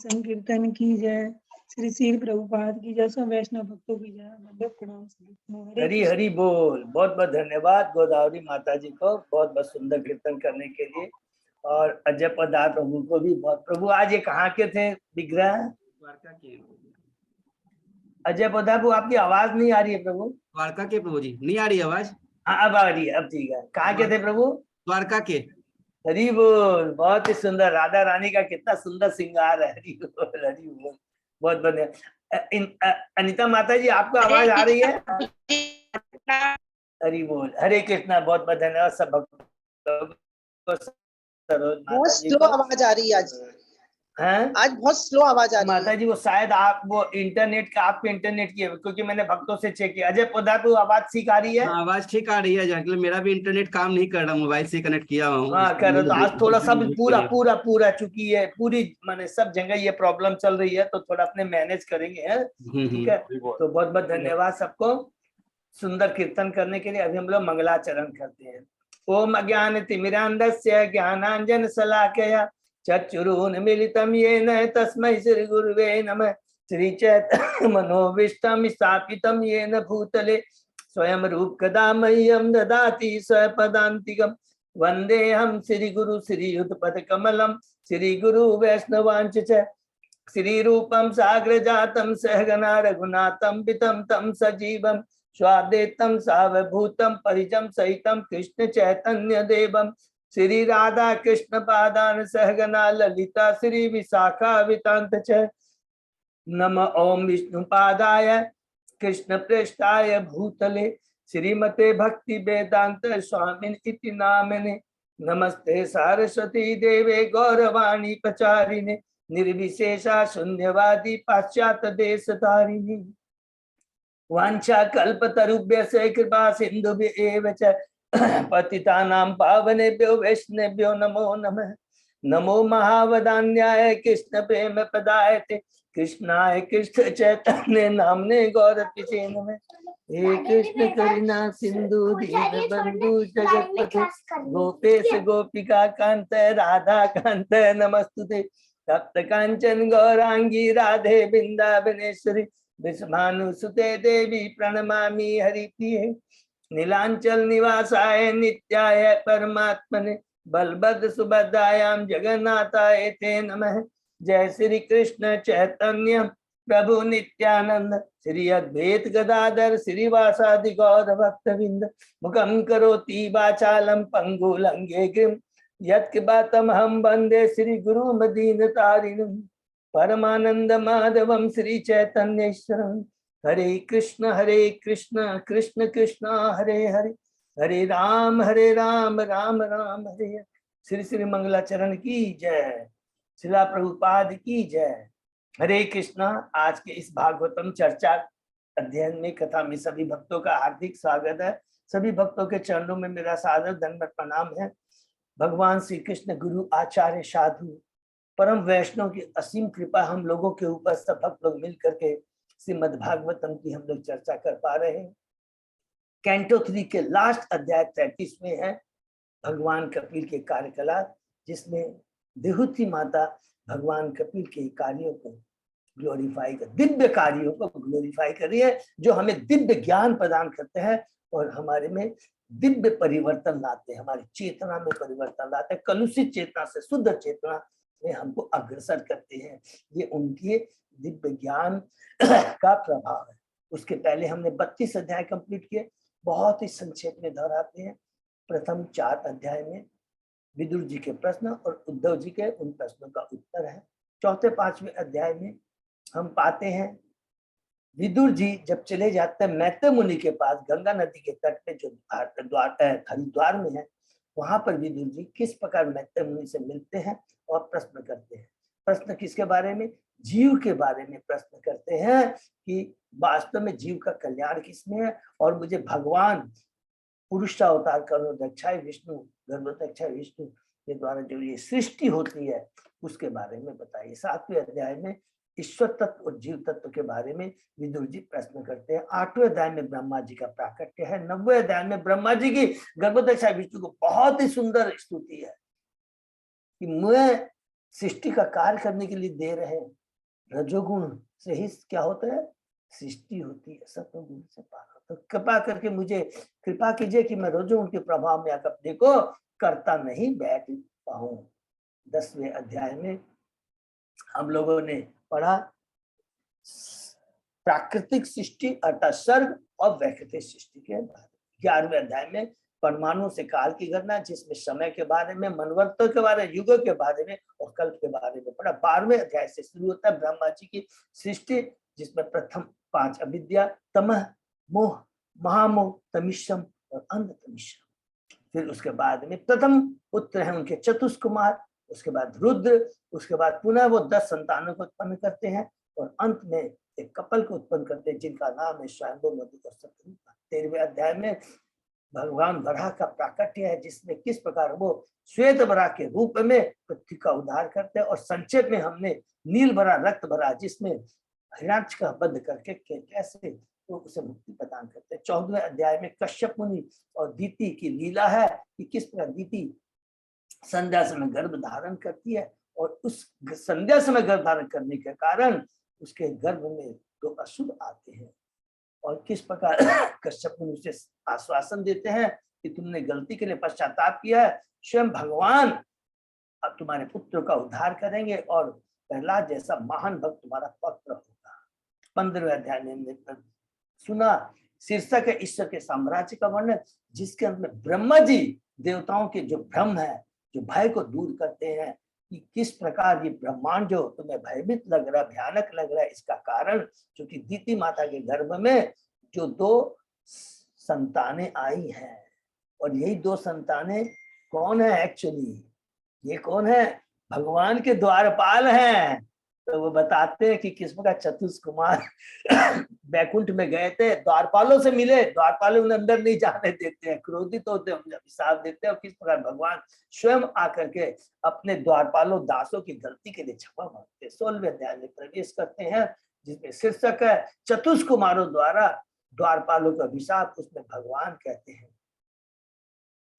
संकीर्तन की जय। श्री श्री प्रभुपाद की जय। सब वैष्णव भक्तों की जय। प्रणाम। हरि हरि बोल। बहुत बहुत धन्यवाद गोदावरी माता जी को बहुत बहुत सुंदर कीर्तन करने के लिए, और अजय पदार्थ प्रभु को भी बहुत। प्रभु आज ये कहाँ के थे विग्रह? द्वारका के। अजय पदार्थ आपकी आवाज नहीं आ रही है प्रभु। द्वारका के प्रभु जी। नहीं आ रही आवाज? हाँ अब आ रही है, अब ठीक है। कहाँ के थे प्रभु? द्वारका के। हरि बोल। बहुत ही सुंदर, राधा रानी का कितना सुंदर श्रृंगार है। हरि बोल हरि बोल। बहुत बढ़िया। अनीता माता जी आपको आवाज आ रही है? हरि बोल। हरे कृष्णा। बहुत बहुत धन्यवाद सब भक्तों को। बहुत स्लो आवाज आ रही है आज। आज बहुत स्लो आवाज आ रही है माता जी। वो शायद आप वो इंटरनेट का, आपके इंटरनेट की है, क्योंकि मैंने भक्तों से चेक किया। अजय पदार्थ आवाज ठीक आ रही है? हाँ, आवाज ठीक आ रही है। मेरा भी इंटरनेट काम नहीं कर रहा, मोबाइल से कनेक्ट किया हूँ। हाँ कर रहे। तो आज थोड़ा सब पूरा चुकी है पूरी, माने सब जगह ये प्रॉब्लम चल रही है, तो थोड़ा अपने मैनेज करेंगे। है ठीक है। तो बहुत बहुत धन्यवाद सबको सुंदर कीर्तन करने के लिए। अभी हम लोग मंगलाचरण करते हैं। ओम अज्ञान तिमिरांधस्य ज्ञानांजन शलाकया चक्षुरुन्मीलितं येन तस्मै श्री गुरुवे नमः। श्री चैतन्य मनोभीष्टं स्थापितं येन भूतले स्वयं रूप कदा मह्यं ददाति स्वपदान्तिकं। वन्देऽहं श्री गुरु श्री युगपद कमलं श्री गुरु वैष्णवांच च। श्री रूपं साग्र जातं सहगना रघुनाथं पितं तं सजीवं स्वादेतं सावभूतं परिजं सहितं कृष्ण चैतन्य देवं श्री राधा कृष्ण पादान सहगना ललिता श्री विशाखा वितांत च। नम ओम विष्णु पादाय कृष्ण प्रेष्ठाय भूतले श्रीमते भक्ति वेदांत स्वामिन इति नामिने। नमस्ते सरस्वती देवे गौरवाणी प्रचारिणे निर्विशेषा शून्यवादी पाश्चात्य देश धारिणी। वांछा कल्पतरुभ्य से कृपा सिंधुभ्य एव च पतितानां पावनेभ्यो वैष्णवेभ्यो नमो नमः। नमो महावदान्याय कृष्ण प्रेम प्रदायते कृष्णाय कृष्ण चैतन्य नामने गौरतिसे नमः। हे कृष्ण करुणा सिंधु दीन बंधु जगतपते गोपेश गोपिका कांत राधा कांत नमस्तुते। तप्त कांचन गौरांगी राधे वृंदावनेश्वरी विस्मानुसुते देवी प्रणमामि हरिप्रिये। नीलांचल निवासाय नित्याय परमात्मने बलभद्र सुभद्रायां जगन्नाथाय ते नमः। जय श्री कृष्ण चैतन्य प्रभु नित्यानंद श्री अद्वैत गदाधर श्रीवासादि गौर भक्तविंद। मुखं करोति वाचालं पंगु लंघेगिं यत्कृपातमहं वन्दे श्री गुरुं दीनतारिणं। परमानंद माधवं श्री चैतन्येश्वरं। हरे कृष्ण कृष्ण कृष्ण हरे हरे हरे राम राम राम हरे हरे। श्री श्री मंगलाचरण की जय। श्रीला प्रभुपाद की जय। हरे कृष्णा। आज के इस भागवतम चर्चा अध्ययन में कथा में सभी भक्तों का हार्दिक स्वागत है। सभी भक्तों के चरणों में मेरा सादर दंडवत प्रणाम है। भगवान श्री कृष्ण गुरु आचार्य साधु परम वैष्णव की असीम कृपा हम लोगों के ऊपर सब भक्त लोग मिल करके श्रीमद् भागवतम की हम लोग चर्चा कर पा रहे हैं। कैंटो 3 के लास्ट अध्याय 33 में है भगवान कपिल के कार्यकलाप, जिसमें देहूती माता भगवान कपिल के कार्यों को ग्लोरीफाई कर, दिव्य कार्यों को ग्लोरीफाई कर रही है, जो हमें दिव्य ज्ञान प्रदान करते हैं और हमारे में दिव्य परिवर्तन लाते हैं, हमारी चेतना में परिवर्तन लाते हैं, कलुषित चेतना से शुद्ध चेतना में हमको अग्रसर करते हैं। ये उनके दिव्य ज्ञान का प्रभाव है। उसके पहले हमने 32 अध्याय कंप्लीट किए। बहुत ही संक्षेप में दोहराते हैं। प्रथम 4 अध्याय में विदुर जी के प्रश्न और उद्धव जी के उन प्रश्नों का उत्तर है। चौथे 5वें अध्याय में हम पाते हैं विदुर जी जब चले जाते हैं मैत्रेय मुनि के पास, गंगा नदी के तट पे जो हरिद्वार में है, वहां पर विदुर जी किस प्रकार मैत्रेय मुनि से मिलते हैं और प्रश्न करते हैं। प्रश्न किसके बारे में? जीव के बारे में प्रश्न करते हैं कि वास्तव में जीव का कल्याण किसमें है और मुझे भगवान पुरुष अवतार कर्णोदक्षाय विष्णु गर्भोदक्षाय विष्णु के द्वारा जो ये सृष्टि होती है उसके बारे में बताइए। 7वें अध्याय में ईश्वर तत्व और जीव तत्व के बारे में विदुर जी प्रश्न करते हैं। 8वें अध्याय में ब्रह्मा जी का प्राकट्य है। 9वें अध्याय में ब्रह्मा जी की गर्भोदक्षाय विष्णु को बहुत ही सुंदर स्तुति है कि मैं सृष्टि का कार्य करने के लिए दे रहे हैं। रजोगुण से ही क्या होता है? सृष्टि होती है। सत्वगुण से पार होता है। कृपा करके मुझे कृपा कीजिए कि मैं रजोगुण के प्रभाव में आकर देखो करता नहीं बैठ पाऊं। 10वें अध्याय में हम लोगों ने पढ़ा प्राकृतिक सृष्टि अर्थात सर्ग और वैकृतिक सृष्टि के बारे में। 11वें अध्याय में परमाणु से काल की घटना, जिसमें समय के बारे में, मनवंतर के बारे में, युगों के बारे में और कल्प के बारे में पढ़ा। 12वें अध्याय से शुरू होता है ब्रह्मा जी की सृष्टि, जिसमें प्रथम 5 अविद्या, तमह, मोह, महामोह, तमिश्रम और अंधतमिश्रम। फिर उसके बाद में प्रथम पुत्र है उनके चतुष्कुमार, उसके बाद रुद्र, उसके बाद पुनः वो 10 संतानों को उत्पन्न करते हैं और अंत में एक कपल को उत्पन्न करते हैं जिनका नाम है स्वयंभू, मधु और शतरूपा। 13वें अध्याय में भगवान वराह का प्राकट्य है, जिसमें किस प्रकार वो श्वेत वराह के रूप में पृथ्वी का उद्धार करते हैं। और संक्षेप में हमने नील भरा, रक्त भरा, जिसमें हिरण्यकश्यप का वध करके कैसे तो उसे मुक्ति प्रदान करते हैं। 14वें अध्याय में कश्यप मुनि और दीति की लीला है कि किस प्रकार दीति संध्या समय गर्भ धारण करती है और उस संध्या समय गर्भ धारण करने के कारण उसके गर्भ में 2 अशुभ आते हैं और किस प्रकार कश्यप मुनि उसे आश्वासन देते हैं कि तुमने गलती के लिए पश्चाताप किया है, स्वयं भगवान अब तुम्हारे पुत्र का उद्धार करेंगे और प्रहलाद जैसा महान भक्त तुम्हारा पुत्र होगा। 15वें अध्याय में सुना शीर्षक है ईश्वर के साम्राज्य का वर्णन, जिसके अंत में ब्रह्मा जी देवताओं के जो भ्रम है, जो भय को दूर करते हैं कि किस प्रकार ये ब्रह्मांड जो तुम्हें भयभीत लग रहा, भयानक लग रहा है, इसका कारण क्योंकि दीति माता के गर्भ में जो 2 संतानें आई हैं, और यही 2 संतानें कौन है एक्चुअली, ये कौन है, भगवान के द्वारपाल हैं। तो वो बताते हैं कि किस प्रकार चतुष कुमार बैकुंठ में गए थे, द्वारपालों से मिले, द्वारपाल उन्हें अंदर नहीं जाने देते हैं, क्रोधित होते हैं, अभिशाप देते हैं, और किस प्रकार भगवान स्वयं आकर के अपने द्वारपालों दासों की गलती के लिए क्षमा मांगते हैं। 16वें अध्याय में प्रवेश करते हैं, जिसमें शीर्षक है चतुष कुमारों द्वारा द्वारपालों का अभिशाप। उसमें भगवान कहते हैं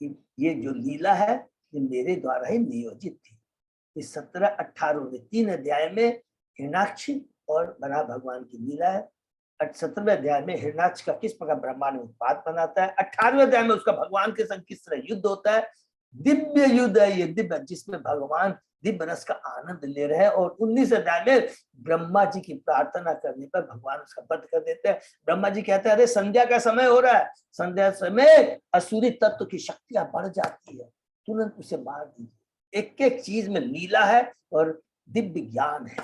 कि ये जो लीला है ये मेरे द्वारा ही नियोजित थी। इस 17-18 3 अध्याय में हिरण्याक्ष और बड़ा भगवान की लीला है। 17वें अध्याय में हिरण्याक्ष का किस प्रकार ब्रह्मा ने उत्पात बनाता है। 18वें अध्याय में उसका भगवान के संग किस तरह युद्ध होता है। दिव्य युद्ध है ये, दिव्य, जिसमें भगवान दिव्य रस का आनंद ले रहे हैं। और 19 अध्याय में ब्रह्मा जी की प्रार्थना करने पर भगवान उसका वध कर देते हैं। ब्रह्मा जी कहते हैं अरे संध्या का समय हो रहा है, संध्या समय असुरी तत्व की शक्तियां बढ़ जाती है, तुरंत उसे मार दीजिए। एक एक चीज में लीला है और दिव्य ज्ञान है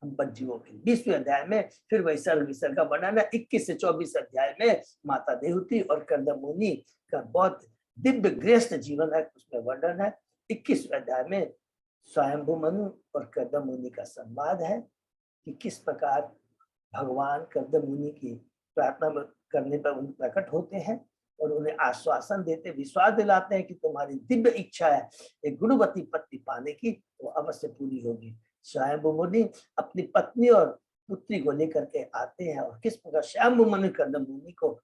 हम बज्जीवों के। 20वें अध्याय में फिर वही सर्ग विसर्ग का वर्णन है। 21 से 24 अध्याय में माता देवहूति और कर्दम मुनि का बहुत दिव्य गृहस्थ जीवन है, उसमें वर्णन है। 21वें अध्याय में स्वयंभू मनु और कर्दम मुनि का संवाद है कि किस प्रकार भगवान कर्दम मुनि की प्रार्थना करने पर उन प्रकट होते हैं और उन्हें आश्वासन देते, विश्वास दिलाते हैं कि तुम्हारी दिव्य इच्छा है एक गुणवती पत्नी पाने की, वो अवश्य पूरी होगी। स्वयंभू मुनि अपनी पत्नी और पुत्री को लेकर के आते हैं और किस प्रकार स्वयंभू मुनि कर्दम मुनि को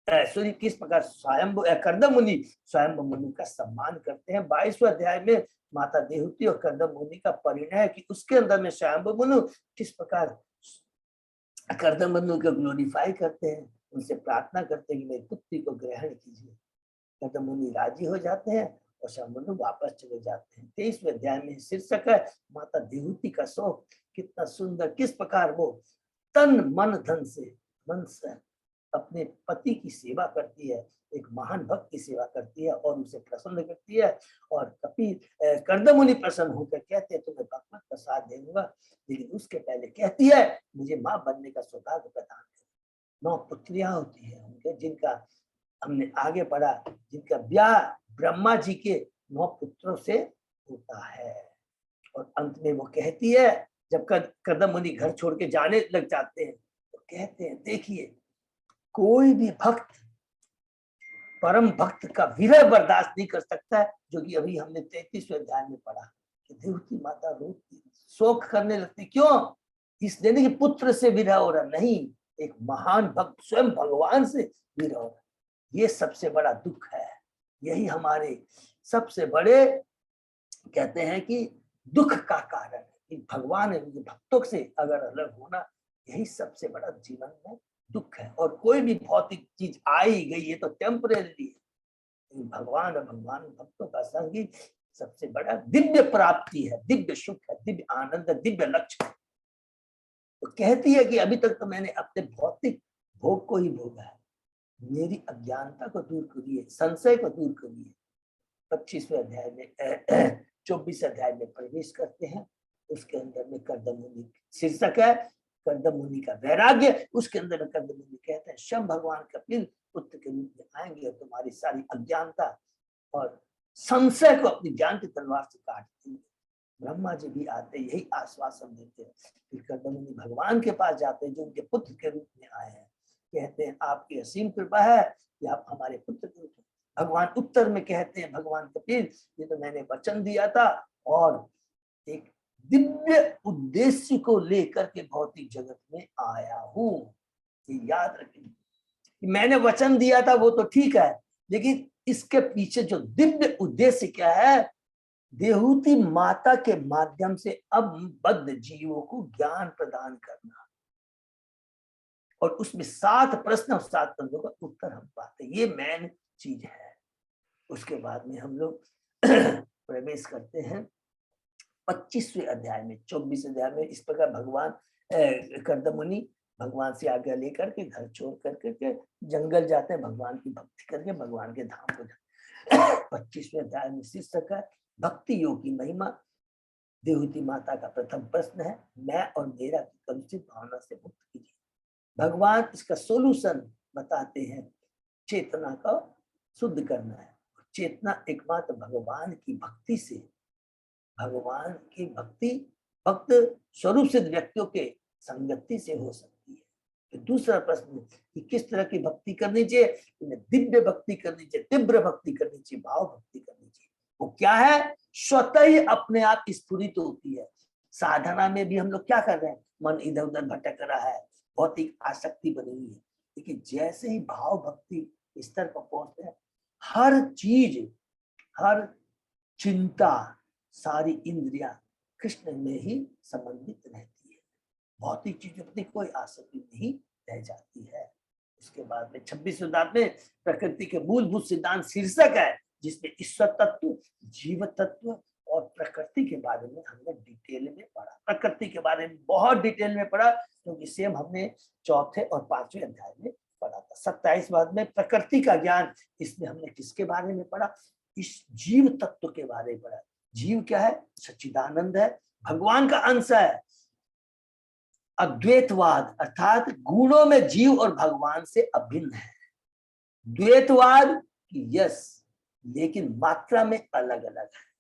किस प्रकार कर्दम मुनि स्वयंभू मुनि का सम्मान करते हैं। 22वें अध्याय में माता देवहूति और कर्दम मुनि का परिणय है कि उसके अंदर में स्वयंभू मुनि किस प्रकार कर्दम मुनि को ग्लोरीफाई करते हैं, उनसे प्रार्थना करते हैं कि मेरी पुत्री को ग्रहण कीजिए। कर्दम मुनि राजी हो जाते हैं और शंभु वापस चले जाते हैं। 23वें अध्याय में शीर्षक है माता देवहूति का शोक। कितना सुंदर, किस प्रकार वो तन मन धन से अपने पति की सेवा करती है, एक महान भक्त की सेवा करती है और उसे प्रसन्न करती है। और कर्दम मुनि प्रसन्न होकर कहते हैं तुम्हें भगवत प्रसाद दूंगा, लेकिन उसके पहले कहती है मुझे माँ बनने का सौभाग्य प्रदान करो। 9 पुत्रियां होती है उनके, जिनका हमने आगे पढ़ा, जिनका ब्याह ब्रह्मा जी के 9 पुत्रों से होता है। और अंत में वो कहती है जब कर्दम मुनि घर छोड़ के जाने लग जाते हैं तो कहते हैं देखिए कोई भी भक्त परम भक्त का विरह बर्दाश्त नहीं कर सकता है, जो कि अभी हमने 33वें अध्याय में पढ़ा कि देवहूति माता रोती, शोक करने लगती। क्यों? इसलिए कि पुत्र से विरह हो रहा, नहीं, एक महान भक्त स्वयं भगवान से विरह हो रहा। ये सबसे बड़ा दुख है, यही हमारे सबसे बड़े कहते हैं कि दुख का कारण है कि भगवान भक्तों से अगर अलग होना, यही सबसे बड़ा जीवन में दुख है। और कोई भी भौतिक चीज आई गई है तो टेम्परेरी है, भगवान और भगवान भक्तों का संग ही सबसे बड़ा दिव्य प्राप्ति है, दिव्य सुख है, दिव्य आनंद है, दिव्य लक्ष्य है। तो कहती है कि अभी तक तो मैंने अपने भौतिक भोग को ही भोगा है, मेरी अज्ञानता को दूर करिए, संशय को दूर करिए। 25वें अध्याय में 24 अध्याय में प्रवेश करते हैं। उसके अंदर में कर्दम मुनि शीर्षक है कर्दम मुनि का वैराग्य। उसके अंदर में कर्दम मुनि कहते हैं शंभ भगवान कपिल पुत्र के रूप में आएंगे और तुम्हारी सारी अज्ञानता और संशय को अपनी ज्ञान की तलवार से काट देंगे। ब्रह्मा जी भी आते यही आश्वासन देते हैं। फिर कर्दम मुनि भगवान के पास जाते हैं जो उनके पुत्र के रूप में आए हैं, कहते हैं आपकी असीम कृपा है कि आप हमारे पुत्र के रूप में। भगवान उत्तर में कहते हैं भगवान कपिल ये तो मैंने वचन दिया था और एक दिव्य उद्देश्य को लेकर के भौतिक जगत में आया हूं। ये याद रखिए, मैंने वचन दिया था वो तो ठीक है, लेकिन इसके पीछे जो दिव्य उद्देश्य क्या है, देवहूति माता के माध्यम से अब बद्ध जीवों को ज्ञान प्रदान करना। और उसमें 7 प्रश्न और 7 तंत्रों का उत्तर हम पाते, ये मेन चीज है। उसके बाद में हम लोग प्रवेश करते हैं 25वें अध्याय में। 24 अध्याय में इस प्रकार भगवान कर्दम मुनि भगवान से आज्ञा लेकर के घर छोड़ करके जंगल जाते हैं, भगवान की भक्ति करके भगवान के धाम को जाते। 25वें अध्याय में शीर्षक है भक्ति योग की महिमा। देवहूति माता का प्रथम प्रश्न है, मैं और मेरा की कलुषित भावना से मुक्त कीजिए। भगवान इसका सोल्यूशन बताते हैं, चेतना का शुद्ध करना है। चेतना एकमात्र भगवान की भक्ति से, भगवान की भक्ति भक्त स्वरूप सिद्ध व्यक्तियों के संगति से हो सकती है। तो दूसरा प्रश्न कि किस तरह की भक्ति करनी चाहिए, दिव्य भक्ति करनी चाहिए, तीव्र भक्ति करनी चाहिए, भाव भक्ति करनी चाहिए। वो क्या है? स्वतः ही अपने आप स्फुरित होती है। साधना में भी हम लोग क्या कर रहे हैं, मन इधर उधर भटक रहा है, भौतिक आसक्ति बनी हुई है। लेकिन जैसे ही भाव भक्ति स्तर पर पहुंचते हैं, हर चीज, हर चिंता, सारी इंद्रियां कृष्ण में ही संबंधित रहती है। भौतिक चीजों पर कोई आसक्ति नहीं रह जाती है। उसके बाद में 26वें अध्याय में प्रकृति के मूलभूत सिद्धांत शीर्षक है, जिसमें ईश्वर तत्व, जीव तत्व और प्रकृति के बारे में हमने डिटेल में पढ़ा। प्रकृति के बारे में बहुत डिटेल में पढ़ा, क्योंकि सेम हमने 4थे और 5वें अध्याय में पढ़ा था। 27 बाद में प्रकृति का ज्ञान, इसमें हमने किसके बारे में पढ़ा? इस जीव तत्व के बारे में पढ़ा। जीव क्या है? सच्चिदानंद है, भगवान का अंश है। अद्वैतवाद अर्थात गुणों में जीव और भगवान से अभिन्न है। द्वैतवाद की यस, लेकिन मात्रा में अलग अलग है।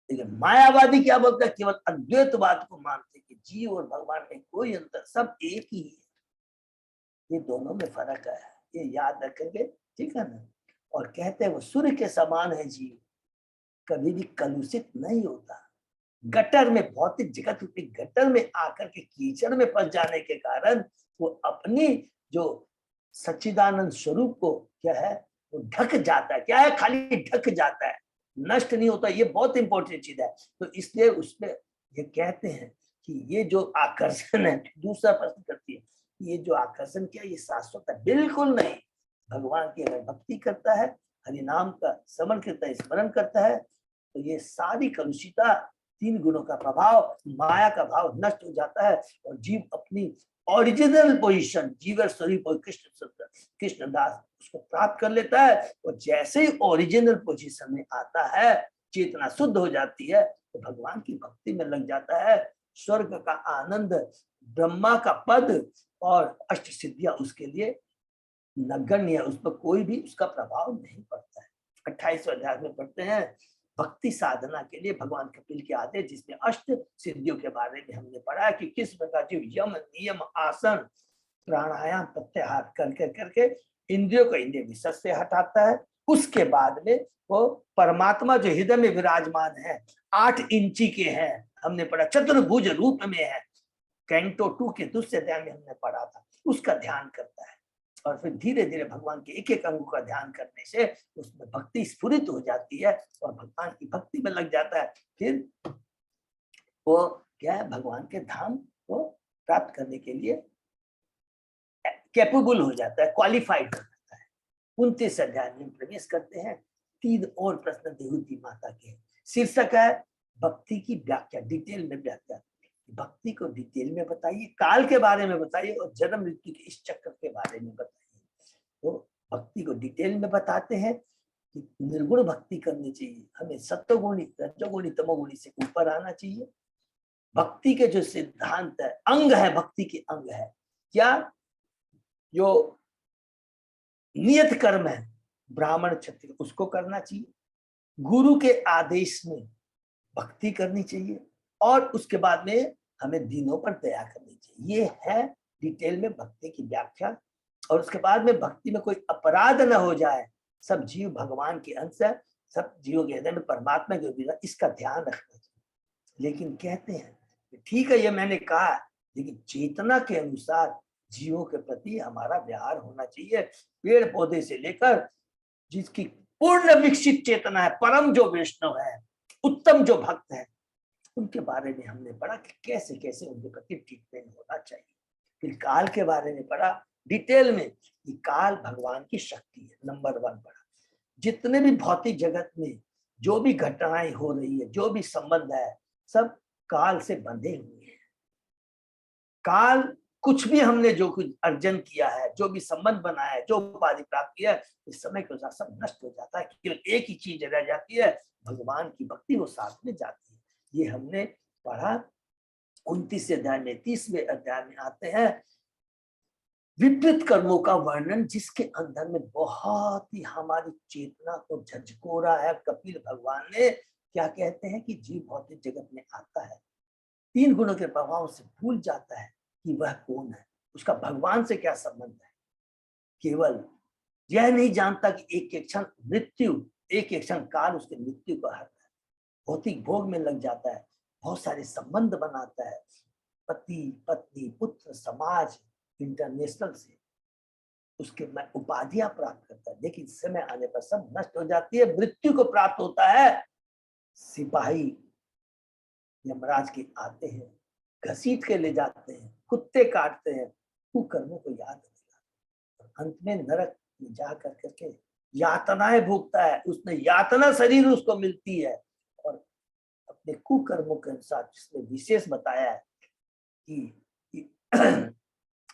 लेकिन मायावादी क्या बोलता है? केवल अद्वैतवाद को मानते कि जीव और भगवान में कोई अंतर, सब एक ही है। ये दोनों में फर्क है, ये याद रखेंगे, ठीक है ना। और कहते हैं वो सूर्य के समान है जीव, कभी भी कलुषित नहीं होता। गटर में, भौतिक जगत रूपी गटर में आकर के कीचड़ में फंस जाने के कारण वो अपनी जो सच्चिदानंद स्वरूप को क्या है, वो ढक जाता है। क्या है? खाली ढक जाता है, नष्ट नहीं होता। ये बहुत इंपॉर्टेंट चीज है। तो इसलिए उसमें ये कहते हैं कि ये जो आकर्षण है, दूसरा प्रश्न करती है, ये जो आकर्षण क्या ये शाश्वत है? बिल्कुल नहीं। भगवान की अगर भक्ति करता है, हरि नाम का स्मरण करता है, स्मरण करता है, तो ये सारी कलुषिता, 3 गुणों का प्रभाव, माया का भाव नष्ट हो जाता है और जीव अपनी ओरिजिनल पोजीशन, जीव स्वरूप कृष्ण दास उसको प्राप्त कर लेता है। और जैसे ही ओरिजिनल पोजीशन में आता है, चेतना शुद्ध हो जाती है, तो भगवान की भक्ति में लग जाता है। स्वर्ग का आनंद, ब्रह्मा का पद और अष्ट सिद्धियां उसके लिए नगण्य है, उस पर कोई भी उसका प्रभाव नहीं पड़ता है। 28वें अध्याय में पढ़ते हैं भक्ति साधना के लिए भगवान कपिल के आदेश, जिसमें अष्ट सिद्धियों के बारे में हमने पढ़ा कि किस प्रकार जीव यम, नियम, आसन, प्राणायाम, प्रत्याहार करके इंद्रियों को इंद्रिय विषय से हटाता है। उसके बाद में वो परमात्मा जो हृदय में विराजमान है, 8 इंची के हैं, हमने पढ़ा चतुर्भुज रूप में है। कैंटो 2 के दूसरे अध्याय में हमने पढ़ा था, उसका ध्यान करता है। और फिर धीरे धीरे भगवान के एक एक अंग का ध्यान करने से उसमें भक्ति स्फुरित हो जाती है और भगवान की भक्ति में लग जाता है। फिर वो क्या है, भगवान के धाम को प्राप्त करने के लिए कैपेबल हो जाता है, क्वालिफाइड हो जाता है। 29 अध्याय में प्रवेश करते हैं। 3 और प्रश्न देवहूति माता के। शीर्षक है भक्ति की व्याख्या, डिटेल में व्याख्या। भक्ति को डिटेल में बताइए, काल के बारे में बताइए और जन्म मृत्यु के इस चक्र के बारे में बताइए। तो भक्ति को डिटेल में बताते हैं कि निर्गुण भक्ति करनी चाहिए, हमें सत्वगुणी, रजोगुणी, तमोगुणी से ऊपर आना चाहिए। भक्ति के जो सिद्धांत है, अंग है, भक्ति के अंग है क्या? जो नियत कर्म है, ब्राह्मण क्षत्रिय, उसको करना चाहिए। गुरु के आदेश में भक्ति करनी चाहिए और उसके बाद में हमें दीनों पर दया करनी चाहिए। ये है डिटेल में भक्ति की व्याख्या। और उसके बाद में भक्ति में कोई अपराध न हो जाए, सब जीव भगवान के अंश है, सब जीवों के हृदय में परमात्मा के विराज, इसका ध्यान रखना चाहिए। लेकिन कहते हैं ठीक है, ये मैंने कहा, लेकिन चेतना के अनुसार जीवों के प्रति हमारा व्यवहार होना चाहिए। पेड़ पौधे से लेकर जिसकी पूर्ण विकसित चेतना है, परम जो वैष्णव है, उत्तम जो भक्त है, उनके बारे में हमने पढ़ा कि कैसे कैसे उनके प्रति ट्रीटमेंट होना चाहिए। फिर काल के बारे में पढ़ा डिटेल में कि काल भगवान की शक्ति है। नंबर 1 पढ़ा, जितने भी भौतिक जगत में जो भी घटनाएं हो रही है, जो भी संबंध है, सब काल से बंधे हुए हैं। काल कुछ भी हमने जो कुछ अर्जन किया है, जो भी संबंध बनाया है, जो उपाधि प्राप्त किया है, इस समय के अनुसार सब नष्ट हो जाता है। केवल एक ही चीज रह जाती है, भगवान की भक्ति, वो साथ में जाती है। ये हमने पढ़ा 29 अध्याय में। 30वें अध्याय में आते हैं विपरीत कर्मों का वर्णन, जिसके अंदर में बहुत ही हमारी चेतना को झकझोरा है। कपिल भगवान ने क्या कहते हैं कि जीव भौतिक जगत में आता है, 3 गुणों के प्रभाव से भूल जाता है कि वह कौन है, उसका भगवान से क्या संबंध है। केवल यह नहीं जानता कि एक क्षण मृत्यु, एक क्षण काल उसके मृत्यु को हरता है। भौतिक भोग में लग जाता है, बहुत सारे संबंध बनाता है, पति पत्नी पुत्र समाज इंटरनेशनल से उसके उपाधियां प्राप्त करता है, लेकिन समय आने पर सब नष्ट हो जाती है। मृत्यु को प्राप्त होता है, सिपाही यमराज के आते हैं, घसीट के ले जाते हैं, कुत्ते काटते हैं, कुकर्मों को याद दिलाते, अंत में नरक में जा करके यातनाएं भोगता है। उसने यातना शरीर उसको मिलती है, और अपने कुकर्मों के अनुसार जिसने विशेष बताया है कि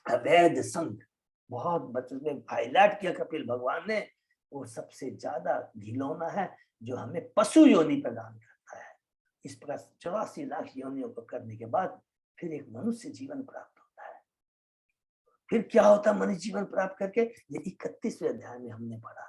अवैध संग, बहुत बचपन में हाईलाइट किया कपिल भगवान ने, वो सबसे ज्यादा घिनौना है जो हमें पशु योनि प्रदान करता है। इस प्रकार 84 लाख योनियों को करने के बाद फिर एक मनुष्य जीवन प्राप्त होता है। फिर क्या होता है मनुष्य जीवन प्राप्त करके? ये 31वें अध्याय में हमने पढ़ा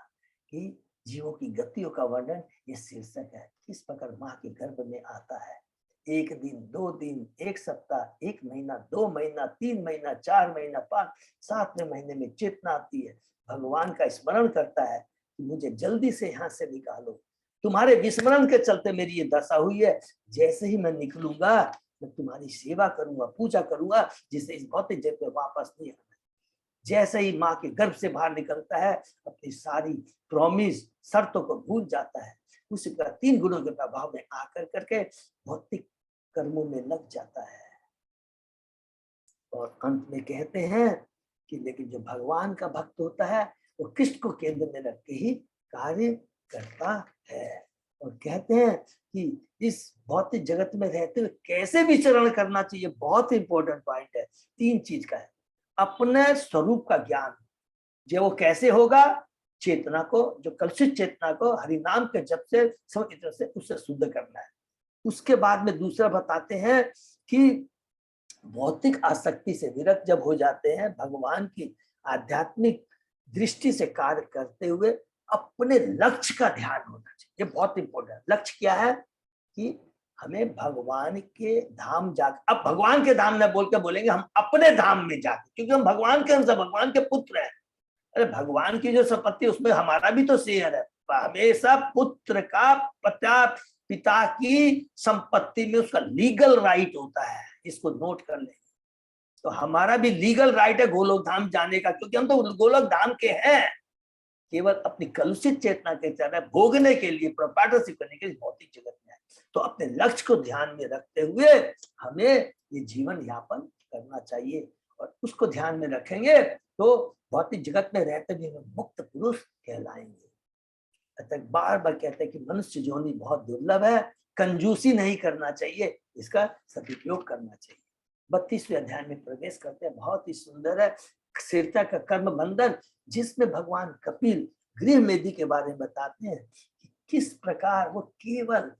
कि जीवों की गतियों का वर्णन, ये शीर्षक है। किस प्रकार माँ के गर्भ में आता है, 1 दिन 2 दिन 1 सप्ताह 1 महीना 2 महीना 3 महीना 4 महीना 5 7वें महीने में चेतना आती है, भगवान का स्मरण करता है कि मुझे जल्दी से यहाँ से निकालो, तुम्हारे विस्मरण के चलते मेरी ये दशा हुई है। जैसे ही मैं निकलूंगा मैं तुम्हारी सेवा करूंगा, पूजा करूंगा, जिससे इस भौतिक जगत में वापस नहीं आना। जैसे ही माँ के गर्भ से बाहर निकलता है, अपनी सारी प्रॉमिस शर्तों को भूल जाता है। उसी प्रकार 3 गुणों के प्रभाव में आकर करके भौतिक कर्मों में लग जाता है, और अंत में कहते हैं कि लेकिन जो भगवान का भक्त होता है वो कृष्ण को केंद्र में रख के ही कार्य करता है। और कहते हैं कि इस भौतिक जगत में रहते हुए कैसे विचरण करना चाहिए, बहुत इंपॉर्टेंट पॉइंट है। 3 चीज का है। अपने स्वरूप का ज्ञान, जो वो कैसे होगा? चेतना को, जो कलुषित चेतना को हरिनाम के जप से सब तरह से उससे शुद्ध करना है। उसके बाद में दूसरा बताते हैं कि भौतिक आसक्ति से विरक्त जब हो जाते हैं, भगवान की आध्यात्मिक दृष्टि से कार्य करते हुए अपने लक्ष्य का ध्यान होना चाहिए। ये बहुत इंपॉर्टेंट। लक्ष्य क्या है? कि हमें भगवान के धाम जाकर, अब भगवान के धाम न बोल के बोलेंगे हम अपने धाम में जाके, क्योंकि हम भगवान के अंश, भगवान के पुत्र हैं। अरे भगवान की जो संपत्ति उसमें हमारा भी तो शेयर है। हमेशा पुत्र का पिता की संपत्ति में उसका लीगल राइट होता है, इसको नोट कर लें। तो हमारा भी लीगल राइट है गोलोक धाम जाने का, क्योंकि हम तो गोलोक धाम के हैं। केवल अपनी कलुषित चेतना के तरह भोगने के लिए, प्रोपाइटरशिप करने के लिए भौतिक जगत में है। तो अपने लक्ष्य को ध्यान में रखते हुए हमें ये जीवन यापन करना चाहिए, और उसको ध्यान में रखेंगे तो भौतिक जगत में रहते भी हम मुक्त पुरुष कहलाएंगे। अतः बार बार कहते हैं कि मनुष्य योनि बहुत दुर्लभ है, कंजूसी नहीं करना चाहिए, इसका सदुपयोग करना चाहिए। 32वें अध्याय में प्रवेश करते हैं, बहुत ही सुंदर है। स्थिरता का कर्म बंधन, जिसमें भगवान कपिल गृह मेदी के बारे में बताते हैं कि किस प्रकार वो केवल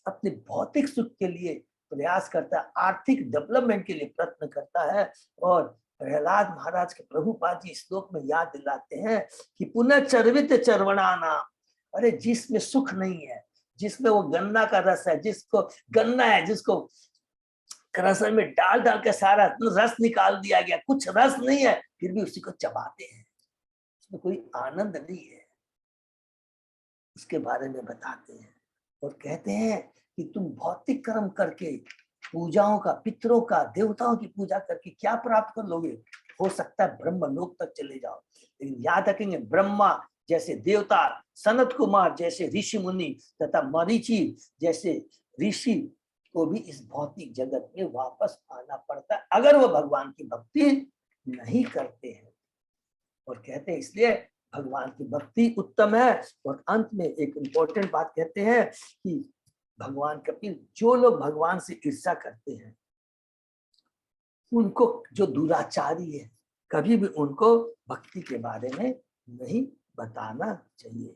अपने भौतिक सुख के लिए प्रयास करता है, आर्थिक डेवलपमेंट के लिए प्रयत्न करता है। और प्रहलाद महाराज के प्रभुपाद जी श्लोक में याद दिलाते हैं कि पुनः चर्वित चर्वणा नाम, अरे जिसमें सुख नहीं है, जिसमें वो गन्ना का रस है, जिसको गन्ना है, जिसको रसन में डाल डाल के सारा रस निकाल दिया गया, कुछ रस नहीं है, फिर भी उसी को चबाते हैं, उसमें कोई आनंद नहीं है, उसके बारे में बताते हैं। और कहते हैं कि तुम भौतिक कर्म करके, पूजाओं का, पितरों का, देवताओं की पूजा करके क्या प्राप्त कर लोगे? हो सकता है ब्रह्म लोक तक चले जाओ, लेकिन याद रखेंगे ब्रह्मा जैसे देवता, सनत कुमार जैसे ऋषि मुनि तथा मरीचि जैसे ऋषि को भी इस भौतिक जगत में वापस आना पड़ता है, अगर वो भगवान की भक्ति नहीं करते हैं। और कहते हैं इसलिए भगवान की भक्ति उत्तम है। और अंत में एक इंपॉर्टेंट बात कहते हैं कि भगवान कपिल, जो लोग भगवान से ईर्ष्या करते हैं, उनको जो दुराचारी है कभी भी उनको भक्ति के बारे में नहीं बताना चाहिए।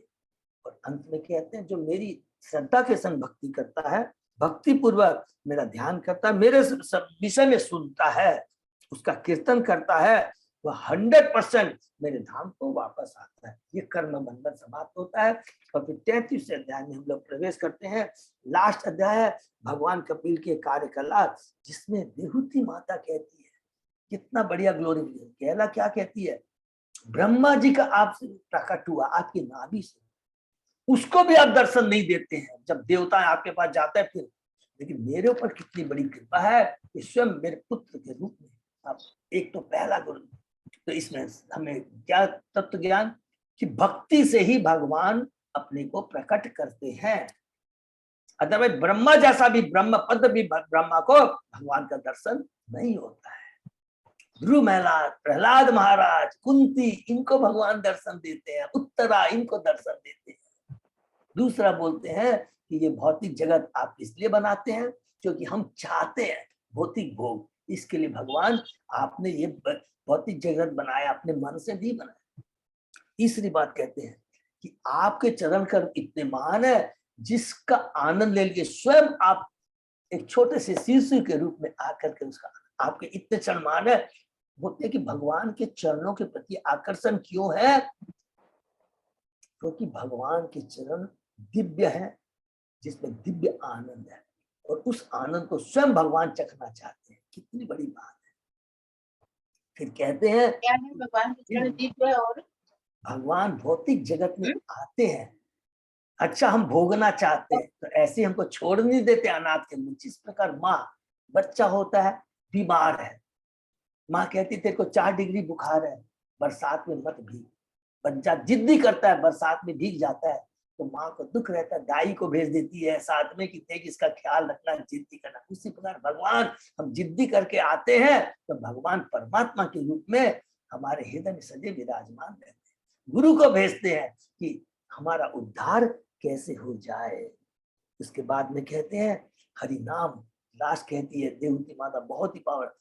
और अंत में कहते हैं जो मेरी श्रद्धा के संग भक्ति करता है, भक्ति पूर्वक मेरा ध्यान करता है, मेरे विषय में सुनता है, उसका कीर्तन करता है, वह 100% मेरे धाम को वापस आता है। ये कर्म बंधन समाप्त होता है। और फिर 33वें अध्याय में हम लोग प्रवेश करते हैं। लास्ट अध्याय है भगवान कपिल के कार्यकलाप, जिसमें देहूती माता कहती है, कितना बढ़िया ग्लोरिफिकेशन, कहला क्या कहती है, ब्रह्मा जी का आपसे प्रकट हुआ आपकी नाभि से, उसको भी आप दर्शन नहीं देते हैं जब देवता आपके पास जाते हैं। फिर लेकिन मेरे ऊपर कितनी बड़ी कृपा है कि स्वयं मेरे पुत्र के रूप में आप एक तो पहला गुरु। तो इसमें हमें क्या तत्व ज्ञान कि भक्ति से ही भगवान अपने को प्रकट करते हैं। अदरवाइज ब्रह्मा जैसा भी ब्रह्म पद भी ब्रह्मा को भगवान का दर्शन नहीं होता है। ध्रुव महलाद, प्रहलाद महाराज, कुंती, इनको भगवान दर्शन देते हैं, उत्तरा इनको दर्शन देते हैं। दूसरा बोलते हैं कि ये भौतिक जगत आप इसलिए बनाते हैं क्योंकि हम चाहते हैं भौतिक भोग, इसके लिए भगवान आपने ये भौतिक जगत बनाया, अपने मन से नहीं बनाया। तीसरी बात कहते हैं कि आपके चरण कर इतने महान है जिसका आनंद ले लिए स्वयं आप एक छोटे से शिशु के रूप में आकर के उसका आपके इतने चरण महान है। बोलते हैं कि भगवान के चरणों के प्रति आकर्षण क्यों है? क्योंकि भगवान के चरण दिव्य है, जिसमें दिव्य आनंद है, और उस आनंद को स्वयं भगवान चखना चाहते हैं। कितनी बड़ी बात है। फिर कहते हैं भगवान के चरण दिव्य और भगवान भौतिक जगत में आते हैं, अच्छा हम भोगना चाहते हैं तो ऐसे हमको छोड़ नहीं देते अनाथ के मुंह। जिस प्रकार माँ, बच्चा होता है बीमार है, माँ कहती तेरे को 4 डिग्री बुखार है, बरसात में मत भीग। बच्चा जिद्दी करता है, बरसात में भीग जाता है, तो माँ को दुख रहता है, दाई को भेज देती है साथ में कि देख इसका ख्याल रखना, जिद्दी करना। उसी प्रकार भगवान हम जिद्दी करके आते हैं तो भगवान परमात्मा के रूप में हमारे हृदय में सदैव विराजमान रहते हैं। गुरु को भेजते हैं कि हमारा उद्धार कैसे हो जाए। उसके बाद में कहते हैं हरि नाम, लास्ट कहती है देवती माता, बहुत ही पावर,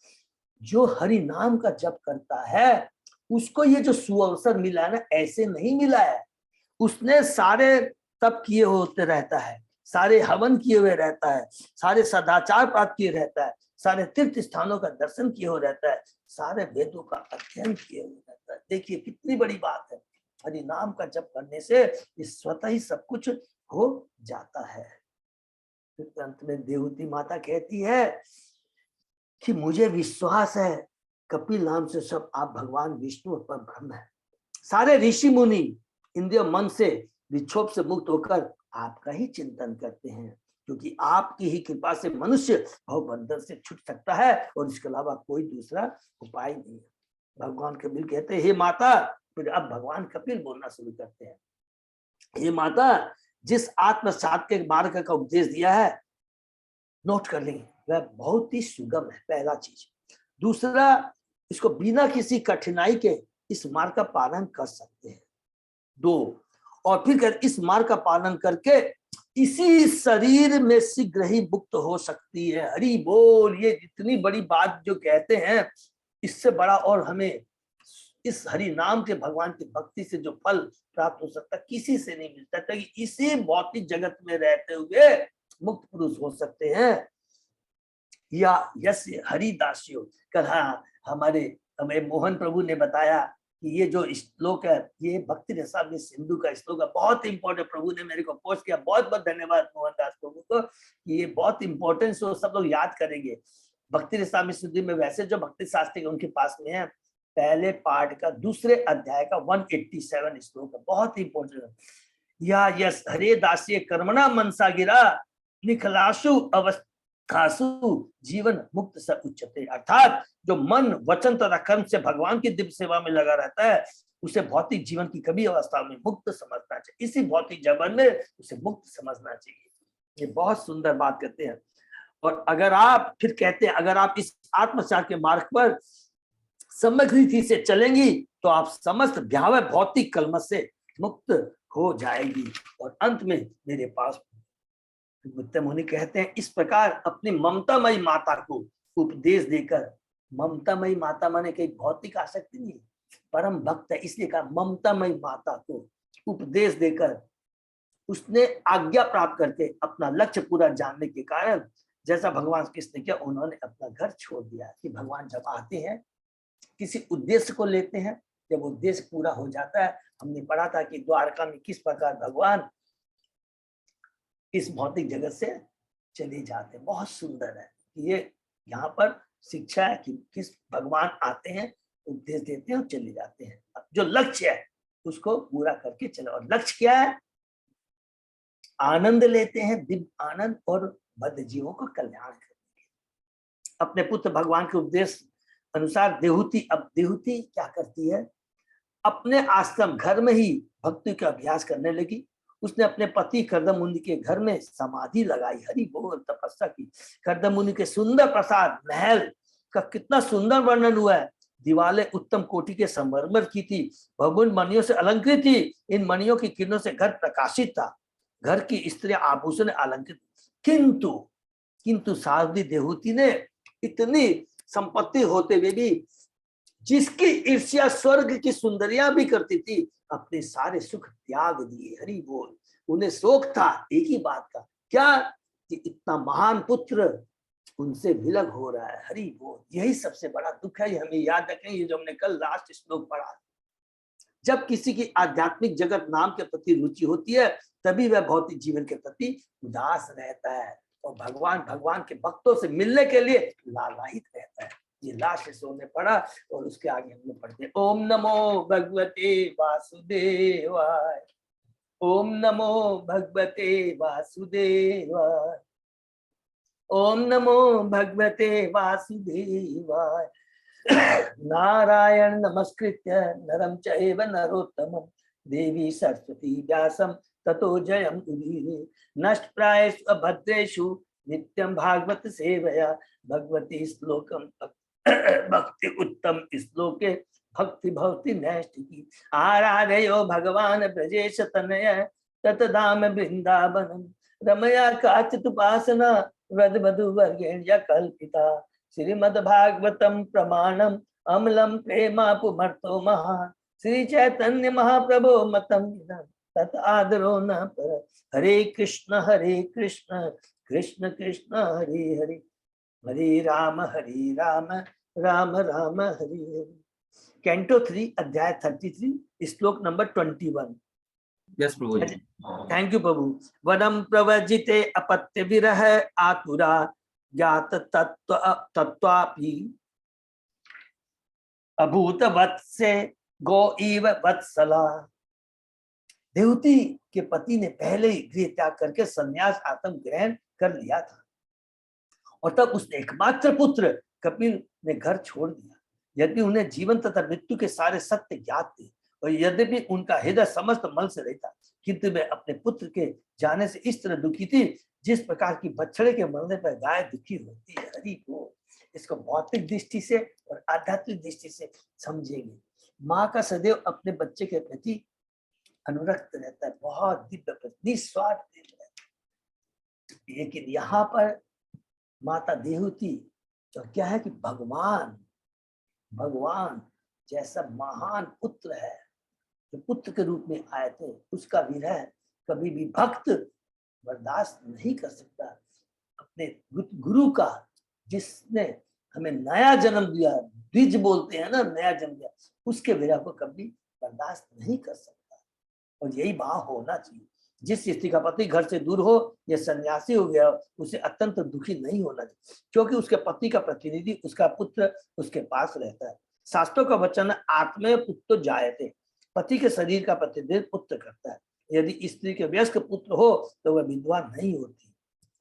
जो हरि नाम का जप करता है उसको ये जो सुअवसर मिला है ना, ऐसे नहीं मिला है। उसने सारे तप किए होते रहता है, सारे हवन किए हुए रहता है, सारे सदाचार प्राप्त किए रहता है, सारे तीर्थ स्थानों का दर्शन किए हुए रहता है, सारे वेदों का अध्ययन किए हुए रहता है। देखिए कितनी बड़ी बात है। हरि नाम का जप करने से इस स्वतः ही सब कुछ हो जाता है। फिर अंत में देवती माता कहती है कि मुझे विश्वास है कपिल नाम से सब आप भगवान विष्णु पर ब्रह्म है। सारे ऋषि मुनि इंद्रिय मन से विक्षोभ से मुक्त होकर आपका ही चिंतन करते हैं, क्योंकि आपकी ही कृपा से मनुष्य भवबंधन से छूट सकता है और इसके अलावा कोई दूसरा उपाय नहीं है। भगवान कपिल कहते हैं हे माता, फिर अब भगवान कपिल बोलना शुरू करते हैं, हे माता, जिस आत्म सात्विक के मार्ग का उपदेश दिया है नोट कर लेंगे, वह बहुत ही सुगम है, पहला चीज। दूसरा, इसको बिना किसी कठिनाई के इस मार्ग का पालन कर सकते हैं। 2, और फिर इस मार्ग का पालन करके इसी शरीर में शीघ्र ही मुक्त हो सकती है। हरि बोल। ये इतनी बड़ी बात जो कहते हैं, इससे बड़ा और हमें इस हरि नाम के भगवान की भक्ति से जो फल प्राप्त हो सकता किसी से नहीं मिलता, कि इसी भौतिक जगत में रहते हुए मुक्त पुरुष हो सकते हैं। या यस हरिदासियों, कल हमें मोहन प्रभु ने बताया कि ये जो श्लोक है ये भक्ति रसामृत सिंधु का श्लोक है, बहुत इंपॉर्टेंट। प्रभु ने मेरे को पोस्ट किया, बहुत बहुत धन्यवाद मोहनदास प्रभु को, कि ये बहुत इंपॉर्टेंट है, सब लोग याद करेंगे। भक्ति रसामृत सिंधु में वैसे जो भक्ति शास्त्री उनके पास में है, पहले पार्ट का दूसरे अध्याय का 187 श्लोक है, बहुत इंपॉर्टेंट है। या यस हरे दास्य कर्मणा मनसा गिरा निखलासु अवस्थासु जीवन मुक्त स उच्चते। अर्थात जो मन वचन तथा कर्म से भगवान की दिव्य सेवा में लगा रहता है, उसे भौतिक जीवन की कभी अवस्था में मुक्त समझना चाहिए, इसी भौतिक जीवन में उसे मुक्त समझना चाहिए। ये बहुत सुंदर बात कहते हैं। और अगर आप फिर कहते हैं, अगर आप इस आत्मचार के मार्ग पर सम्यक रीति से चलेंगी तो आप समस्त भयावह भौतिक कलमश से मुक्त हो जाएगी। और अंत में मेरे पास मुनि कहते हैं, इस प्रकार अपनी ममतामयी माता को उपदेश देकर ममतामयी माता माने कहीं भौतिक आसक्ति नहीं, परम भक्त है, इसलिए कहा ममतामयी माता को उपदेश देकर उसने आज्ञा प्राप्त करके अपना लक्ष्य पूरा जानने के कारण जैसा भगवान कृष्ण ने किया, उन्होंने अपना घर छोड़ दिया। कि भगवान जब आते हैं किसी उद्देश्य को लेते हैं, जब उद्देश्य पूरा हो जाता है, हमने पढ़ा था कि द्वारका में किस प्रकार भगवान इस भौतिक जगत से चले जाते हैं। बहुत सुंदर है ये यहाँ पर शिक्षा है कि किस भगवान आते हैं, उपदेश देते हैं और चले जाते हैं। जो लक्ष्य है उसको पूरा करके चले, और लक्ष्य क्या है? आनंद लेते हैं, दिव्य आनंद और बद्ध जीवों का कल्याण करने के। अपने पुत्र भगवान के उपदेश अनुसार देहूति, अब देहूति क्या करती है? अपने आश्रम घर में ही भक्ति का अभ्यास करने लगी। उसने अपने पति कर्दम मुनि के घर में समाधि लगाई, हरि बोल, तपस्या की। कर्दम मुनि के सुंदर प्रसाद महल का कितना सुंदर वर्णन हुआ है। दीवारें उत्तम कोटि के संगमरमर की थी, भगवान मणियों से अलंकृत थी। इन मणियों की किरणों से घर प्रकाशित था। घर की स्त्रियां आभूषण अलंकृत। किंतु साध्वी देहूति ने इतनी संपत्ति होते हुए भी, जिसकी ईर्ष्या स्वर्ग की सुंदरियां भी करती थी, अपने सारे सुख त्याग दिए। हरि बोल। उन्हें शोक था एक ही बात का, क्या? कि इतना महान पुत्र उनसे विलग हो रहा है। हरि बोल। यही सबसे बड़ा दुख है। ये हमें याद रखें, ये जो हमने कल लास्ट श्लोक पढ़ा। जब किसी की आध्यात्मिक जगत नाम के प्रति रुचि होती है, तभी वह भौतिक जीवन के प्रति उदास रहता है और भगवान के भक्तों से मिलने के लिए लालायित रहता है। ये लास्ट श्लोक में पढ़ा और उसके आगे हम लोग पढ़ते हैं। ओम नमो भगवते वासुदेवाय, ओम नमो भगवते वासुदेवाय, ओम नमो भगवते वासुदेवाय। नारायण नमस्कृत्य नरं चैव नरोत्तमं देवी सरस्वती व्यासं ततो जयम् उदीरये। नष्टप्रायेषु अभद्रेषु नित्यं भागवत सेवया भगवती श्लोकं भक्ति उत्तम श्लोके भक्ति भवति नैष्ठिकी। आराधयो भगवान ब्रजेश तनय ततधाम वृंदावनम रमया काचिदुपासना व्रज मधु वर्गेण्य कल्पिता। श्रीमद्भागवतम प्रमाणम अमलम प्रेमापुमर्थो महान। श्री चैतन्य महाप्रभो मतम तत् आदरो न पर। हरे कृष्ण कृष्ण कृष्ण हरे हरे, हरे राम राम राम हरे हरे। कैंटो 3 अध्याय 33 श्लोक नंबर 21। यस प्रभु जी। थैंक यू प्रभु। वनम प्रवजिते अपत्य विरह आतुरा ज्ञात तत्वापि अभूत वत्से गो इव वत्सला। देवती के पति ने पहले ही गृह त्याग करके संन्यास आत्म ग्रहण कर लिया था और तब उसने एकमात्र पुत्र कपिल ने घर छोड़ दिया। यदि उन्हें जीवन तथा मृत्यु के सारे सत्य ज्ञात थे और यद्यपि उनका हृदय समस्त मल से रहता, किंतु वे अपने पुत्र के जाने से इस तरह दुखी थी जिस प्रकार की बछड़े के मरने पर गाय दुखी होती है। हरि को इसको भौतिक दृष्टि से और आध्यात्मिक दृष्टि से समझेंगे। माँ का सदैव अपने बच्चे के प्रति अनुरक्त रहता है, बहुत दिव्य निस्वार्थ रहता है। लेकिन यहाँ पर माता देहूति तो क्या है कि भगवान जैसा महान पुत्र है, जो पुत्र के रूप में आए थे, उसका विरह कभी भी भक्त बर्दाश्त नहीं कर सकता। अपने गुरु का, जिसने हमें नया जन्म दिया, द्विज बोलते हैं ना, नया जन्म दिया, उसके विरह को कभी बर्दाश्त नहीं कर सकता। और यही भाव होना चाहिए। जिस स्त्री का पति घर से दूर हो या सन्यासी हो गया, उसे अत्यंत दुखी नहीं होना चाहिए, क्योंकि उसके पति का प्रतिनिधि, उसका पुत्र उसके पास रहता है। शास्त्रों का वचन आत्मे पुत्र जायते, पति के शरीर का प्रतिनिधित्व पुत्र करता है। यदि स्त्री के वयस्क पुत्र हो तो वह विधवा नहीं होती।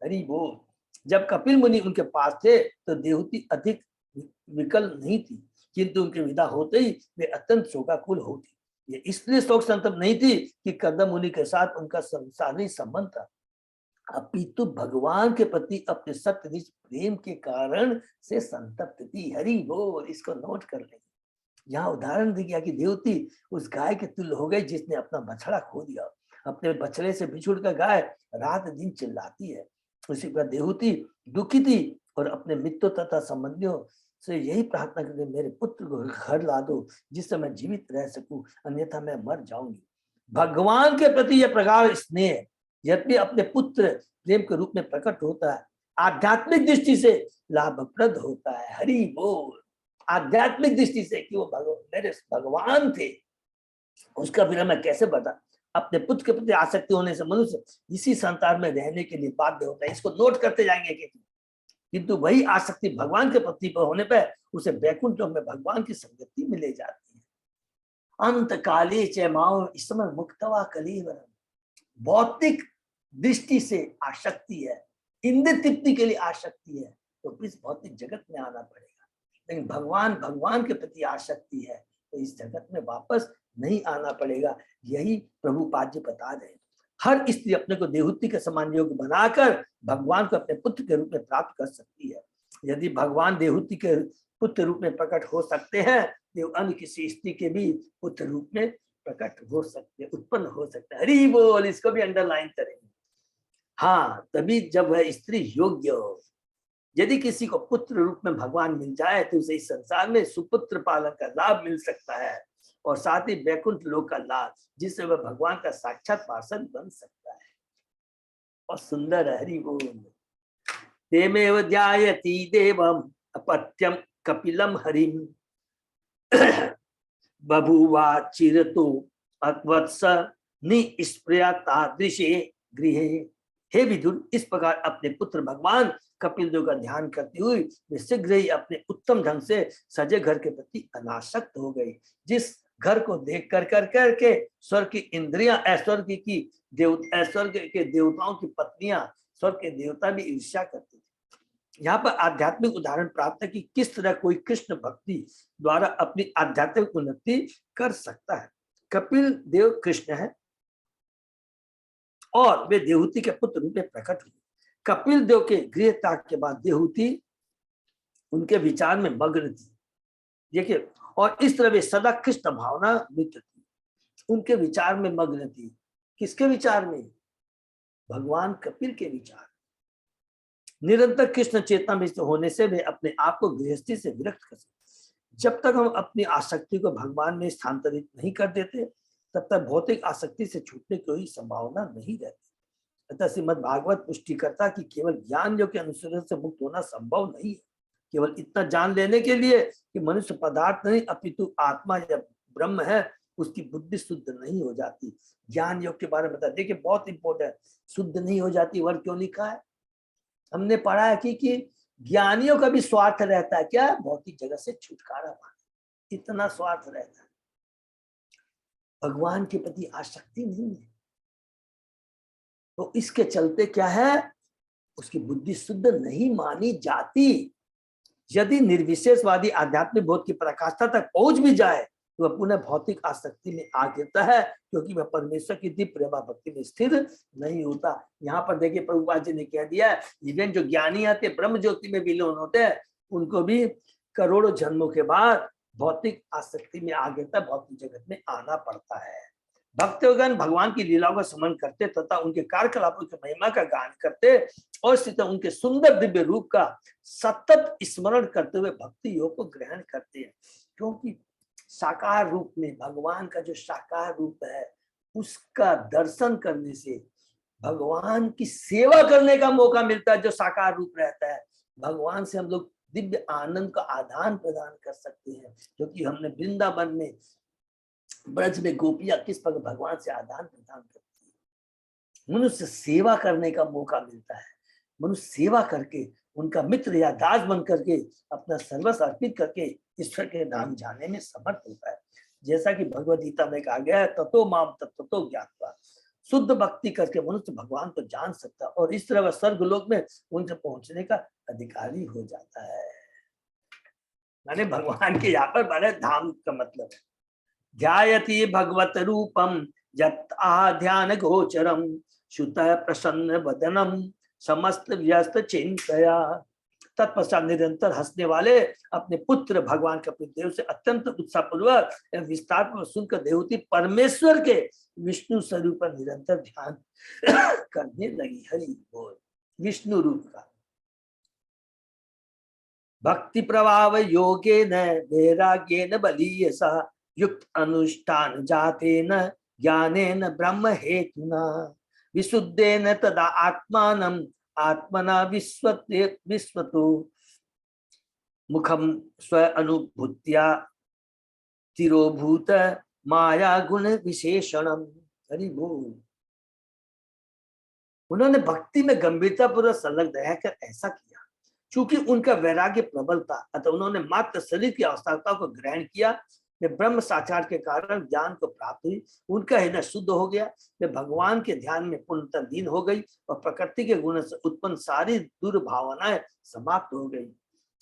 हरि बोल। जब कपिल मुनि उनके पास थे तो देहूति अधिक विकल नहीं थी, किंतु उनके विदा होते ही वे अत्यंत शोकाकुल होती। ये इसलिए शोक संतप्त नहीं थी कि कर्दम मुनि के साथ उनका संसारी संबंध था, अपितु भगवान के प्रति अपने सत्यनिष्ठ प्रेम के कारण से संतप्त थी। हरि बोल। इसको नोट कर लेंगे। यहाँ उदाहरण दिया कि देवती उस गाय के तुल्य हो गई जिसने अपना बछड़ा खो दिया। अपने बछड़े से बिछुड़ कर गाय रात दिन चिल्लाती है। उसी पर देवती दुखी थी और अपने मित्रों तथा संबंधियों से यही प्रार्थना करके मेरे पुत्र को घर ला दो जिससे मैं जीवित रह सकूं, अन्यथा मैं मर जाऊंगी। भगवान के प्रति यह प्रगाढ़ स्नेह यद्यपि अपने पुत्र प्रेम के रूप में प्रकट होता है, आध्यात्मिक दृष्टि से लाभप्रद होता है। हरि बोल। आध्यात्मिक दृष्टि से कि वो मेरे भगवान थे, उसका बिना मैं कैसे बता। अपने पुत्र के प्रति आसक्ति होने से मनुष्य इसी संसार में रहने के लिए बाध्य होता है। इसको नोट करते जाएंगे किंतु वही आसक्ति भगवान के प्रति पर होने पर उसे वैकुंठ में भगवान की संगति मिले जाती है। अंत काले च माओ इसमें मुक्तवा कलीवरम। भौतिक दृष्टि से आसक्ति है, इंद्र तृप्ति के लिए आसक्ति है, तो इस भौतिक जगत में आना पड़ेगा। लेकिन भगवान के प्रति आसक्ति है तो इस जगत में वापस नहीं आना पड़ेगा। यही प्रभुपाद जी बता रहे हैं। हर स्त्री अपने को देवहूति के समान योग्य बनाकर भगवान को अपने पुत्र के रूप में प्राप्त कर सकती है। यदि भगवान देवहूति के पुत्र रूप में प्रकट हो सकते हैं, तो अन्य किसी स्त्री के भी पुत्र रूप में प्रकट हो सकते, उत्पन्न हो सकते हैं। हरि बोल। इसको भी अंडरलाइन करेंगे। हाँ, तभी जब वह स्त्री योग्य हो। यदि किसी को पुत्र रूप में भगवान मिल जाए तो उसे इस संसार में सुपुत्र पालन का लाभ मिल सकता है और साथ ही वैकुंठ लोक का लाभ, जिससे वह भगवान का साक्षात पार्षद बन सकता है। और सुंदर है। हरि बोल। तेमेव ध्यायति देवम अपत्यम कपिलम हरिम बभुवा चिरतो अत्वत्स निस्पृया तादृशे गृहे। हे विदुर, इस प्रकार अपने पुत्र भगवान कपिल देव का ध्यान करती हुई वे शीघ्र ही अपने उत्तम ढंग से सजे घर के प्रति अनासक्त हो गई। जिस घर को देख कर के स्वर्ग की इंद्रियां, स्वर्ग के देवताओं की पत्नियां, स्वर्ग के देवता भी ईर्ष्या करते थे। यहाँ पर आध्यात्मिक उदाहरण प्राप्त है कि किस तरह कोई कृष्ण भक्ति द्वारा अपनी आध्यात्मिक उन्नति कर सकता है। कपिल देव कृष्ण है और वे देवहूति के पुत्र रूप में प्रकट हुए। कपिल देव के गृह त्याग के बाद देवहूति उनके विचार में मग्न थी। देखिए, और इस तरह वे सदा कृष्ण भावना मित्र थी, उनके विचार में मग्न थी। किसके विचार में? भगवान कपिल के विचार। निरंतर कृष्ण चेतना में होने से वे अपने आप को गृहस्थी से विरक्त कर सकते। जब तक हम अपनी आसक्ति को भगवान में स्थानांतरित नहीं कर देते, तब तक भौतिक आसक्ति से छूटने की कोई संभावना नहीं रहती। अतः श्रीमद् भागवत पुष्टि करता कि केवल ज्ञान योग के अनुसरण से मुक्त होना संभव नहीं है। केवल इतना जान लेने के लिए कि मनुष्य पदार्थ नहीं अपितु आत्मा या ब्रह्म है, उसकी बुद्धि शुद्ध नहीं हो जाती। ज्ञान योग के बारे में बता देखिए, बहुत इंपॉर्टेंट। शुद्ध नहीं हो जाती, वर्ग क्यों लिखा है? हमने पढ़ा है कि ज्ञानियों का भी स्वार्थ रहता है। क्या? भौतिक जगत से छुटकारा पाना, इतना स्वार्थ रहता है। भगवान के प्रति आसक्ति नहीं है, तो इसके चलते क्या है, उसकी बुद्धि शुद्ध नहीं मानी जाती। यदि निर्विशेषवादी आध्यात्मिक बोध की पराकाष्ठा तक पहुंच भी जाए तो वह पुनः भौतिक आसक्ति में आ गिरता है, क्योंकि वह परमेश्वर की दिव्य प्रेमा भक्ति में स्थिर नहीं होता। यहाँ पर देखिए, प्रभुपाद जी ने कह दिया है, इवन जो ज्ञानी आते ब्रह्म ज्योति में विलीन होते हैं, उनको भी करोड़ों जन्मों के बाद भौतिक आसक्ति में आ गिरता, भौतिक जगत में आना पड़ता है। भक्तगण भगवान की लीलाओं का स्मरण करते तथा उनके कार्यकलापों की महिमा का गान करते और स्थित उनके सुंदर दिव्य रूप का सतत स्मरण करते हुए भक्ति योग को ग्रहण करते हैं। क्योंकि साकार रूप में भगवान का जो साकार रूप है, उसका दर्शन करने से भगवान की सेवा करने का मौका मिलता है। जो साकार रूप रहता है, भगवान से हम लोग दिव्य आनंद का आदान प्रदान कर सकते हैं। क्योंकि हमने वृंदावन में, ब्रज में गोपियां किस प्रकार भगवान से आदान प्रदान करती है। मनुष्य सेवा करने का मौका मिलता है। मनुष्य सेवा करके, उनका मित्र या दास बन करके, अपना सर्वस्व अर्पित करके ईश्वर के नाम जाने में समर्थ होता है। जैसा कि भगवद गीता में कहा गया है, ततो माम तत्तो ज्ञात्वा। शुद्ध भक्ति करके मनुष्य भगवान को जान सकता है और इस तरह वह स्वर्गलोक में उनसे पहुंचने का अधिकारी हो जाता है। माने भगवान के यहाँ पर बड़े धाम का मतलब है। ध्यायति भगवत रूपम यत् ध्यान गोचरम शुत प्रसन्न वदनम समस्त व्यस्त चिंतया। तत्पश्चात निरंतर हंसने वाले अपने पुत्र भगवान कपिल देव से अत्यंत उत्साहपूर्वक विस्तार पूर्वक सुनकर देवहूति परमेश्वर के विष्णु स्वरूप पर निरंतर ध्यान करने लगी। हरि बोल। विष्णु रूप का भक्ति प्रभाव योगेन वैराग्येन बलीयसा युक्त अनुष्ठान जातेन ज्ञानेन ब्रह्म हेतुना विशुद्धेन तदा आत्मानं आत्मना विश्वतो मुखम स्व अनुभूत्या तिरोभूत माया गुण विशेषणम। हरि बोल। उन्होंने भक्ति में गंभीरता पूर्वक संलग्न रहकर ऐसा किया। चूंकि उनका वैराग्य प्रबल था, अतः उन्होंने मात्र शरीर की आवश्यकताओं को ग्रहण किया। वे ब्रह्म साक्षात्कार के कारण ज्ञान को प्राप्त हुई, उनका हृदय शुद्ध हो गया, वे भगवान के ध्यान में पूर्णतः लीन हो गई और प्रकृति के गुण से उत्पन्न सारी दुर्भावनाएं समाप्त हो गई।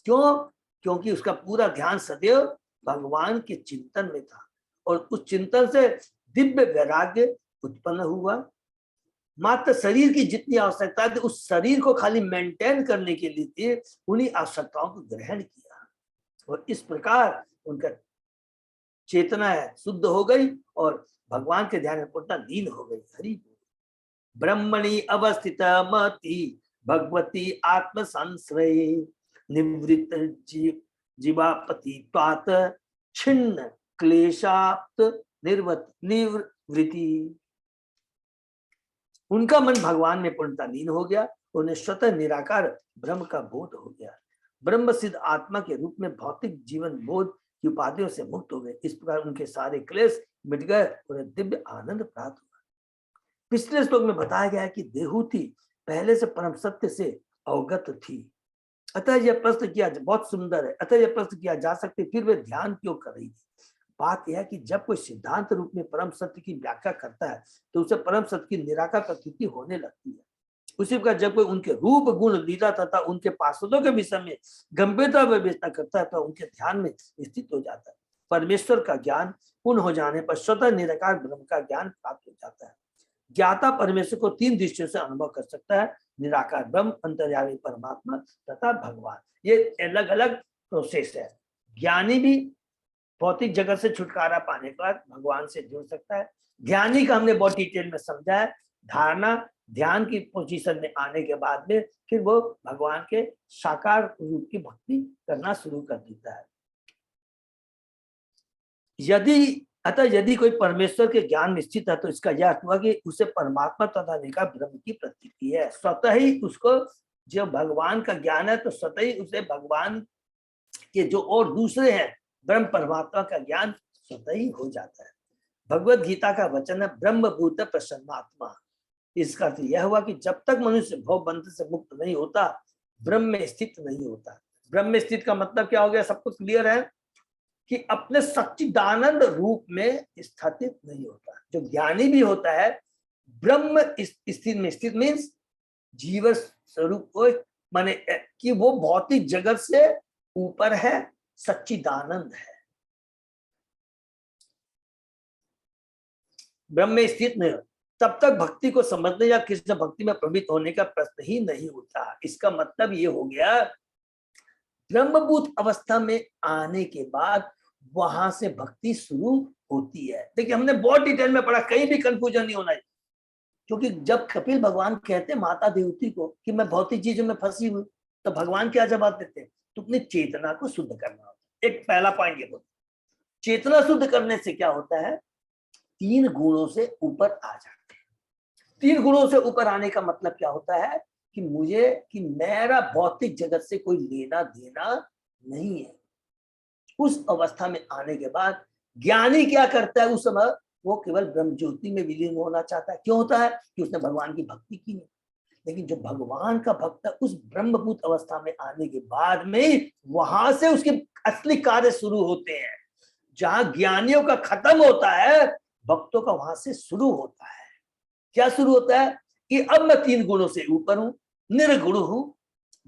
क्यों? क्योंकि उसका पूरा ध्यान सदैव भगवान के चिंतन में था और उस चिंतन से दिव्य वैराग्य उत्पन्न हुआ। मात्र शरीर की जितनी आवश्यकता थी उस शरीर को खाली मेंटेन करने के लिए उन्हीं आवश्यकताओं को ग्रहण किया और इस प्रकार उनका चेतना है शुद्ध हो गई और भगवान के ध्यान में पूर्णतः लीन हो गई। हरि ब्रह्मणि अवस्थित मति भगवती आत्म संश्रय निवृत्त जीवापति त्वात छिन्न क्लेशाप्त निवृत्ति। उनका मन भगवान में पूर्णतः लीन हो गया, उन्हें स्वतः निराकार ब्रह्म का बोध हो गया। ब्रह्म सिद्ध आत्मा के रूप में भौतिक जीवन बोध की उपाधियों से मुक्त हो गए। इस प्रकार उनके सारे क्लेश मिट गए, उन्हें दिव्य आनंद प्राप्त हुआ। पिछले श्लोक में बताया गया है कि देहूति पहले से परम सत्य से अवगत थी, अतः यह प्रश्न किया, बहुत सुंदर है, अतः यह प्रश्न किया जा सकते फिर वे ध्यान क्यों कर रही थी। बात यह है कि जब कोई सिद्धांत रूप में परम सत्य की व्याख्या करता है तो उसे परम सत्य की निराकार प्रतीति होने लगती है। उसी प्रकार जब कोई उनके रूप गुण लीला तथा उनके पार्षदों के विषय में गंभीरता विवेचना करता है तो उनके ध्यान में स्थित हो जाता है। परमेश्वर का ज्ञान पूर्ण हो जाने पर स्वतः निराकार ब्रह्म का ज्ञान प्राप्त हो जाता है। ज्ञाता परमेश्वर को तीन दृष्टियों से अनुभव कर सकता है, निराकार ब्रह्म, अंतर्यामी परमात्मा तथा भगवान। ये अलग अलग प्रोसेस है। ज्ञानी भी भौतिक जगत से छुटकारा पाने के बाद भगवान से जुड़ सकता है। ध्यानी का हमने बहुत डिटेल में समझा है। धारणा ध्यान की पोजीशन में आने के बाद में फिर वो भगवान के साकार रूप की भक्ति करना शुरू कर देता है। यदि कोई परमेश्वर के ज्ञान निश्चित है तो इसका यह अर्थ हुआ कि उसे परमात्मा तथा निराकार ब्रह्म की प्रतीति है। स्वतः ही उसको जो भगवान का ज्ञान है तो स्वतः ही उसे भगवान के जो और दूसरे हैं ब्रह्म परमात्मा का ज्ञान स्वतः ही हो जाता है। भगवत गीता का वचन है ब्रह्मभूत प्रसन्नात्मा। इसका अर्थ यह हुआ कि जब तक मनुष्य भव बंधन से मुक्त नहीं होता ब्रह्म में स्थित नहीं होता। ब्रह्म में स्थित का मतलब क्या हो गया? सबको क्लियर है कि अपने सच्चिदानंद रूप में स्थित नहीं होता। जो ज्ञानी भी होता है ब्रह्म स्थित में स्थित मीन्स जीव स्वरूप को माने कि वो भौतिक जगत से ऊपर है, सच्चिदानंद है, ब्रह्म में स्थित नहीं। तब तक भक्ति को समझने या कृष्ण भक्ति में प्रवृत्त होने का प्रश्न ही नहीं होता। इसका मतलब ये हो गया ब्रह्मभूत अवस्था में आने के बाद वहां से भक्ति शुरू होती है। देखिए हमने बहुत डिटेल में पढ़ा, कहीं भी कंफ्यूजन नहीं होना है। क्योंकि जब कपिल भगवान कहते माता देवती को कि मैं भौतिक चीजों में फंसी हुई, तो भगवान क्या जवाब देते हैं? तो अपनी चेतना को शुद्ध करना होता है। एक पहला पॉइंट ये बोलते, चेतना शुद्ध करने से क्या होता है? तीन गुणों से ऊपर आ जाते हैं। तीन गुणों से ऊपर आने का मतलब क्या होता है कि मेरा भौतिक जगत से कोई लेना देना नहीं है। उस अवस्था में आने के बाद ज्ञानी क्या करता है? उस समय वो केवल ब्रह्म ज्योति में विलीन होना चाहता है। क्यों होता है? कि उसने भगवान की भक्ति की नहीं। लेकिन जो भगवान का भक्त है उस ब्रह्मभूत अवस्था में आने के बाद में वहां से उसके असली कार्य शुरू होते हैं। जहां ज्ञानियों का खत्म होता है भक्तों का वहां से शुरू होता है। क्या शुरू होता है? कि अब मैं तीन गुणों से ऊपर हूं, निर्गुण हूं,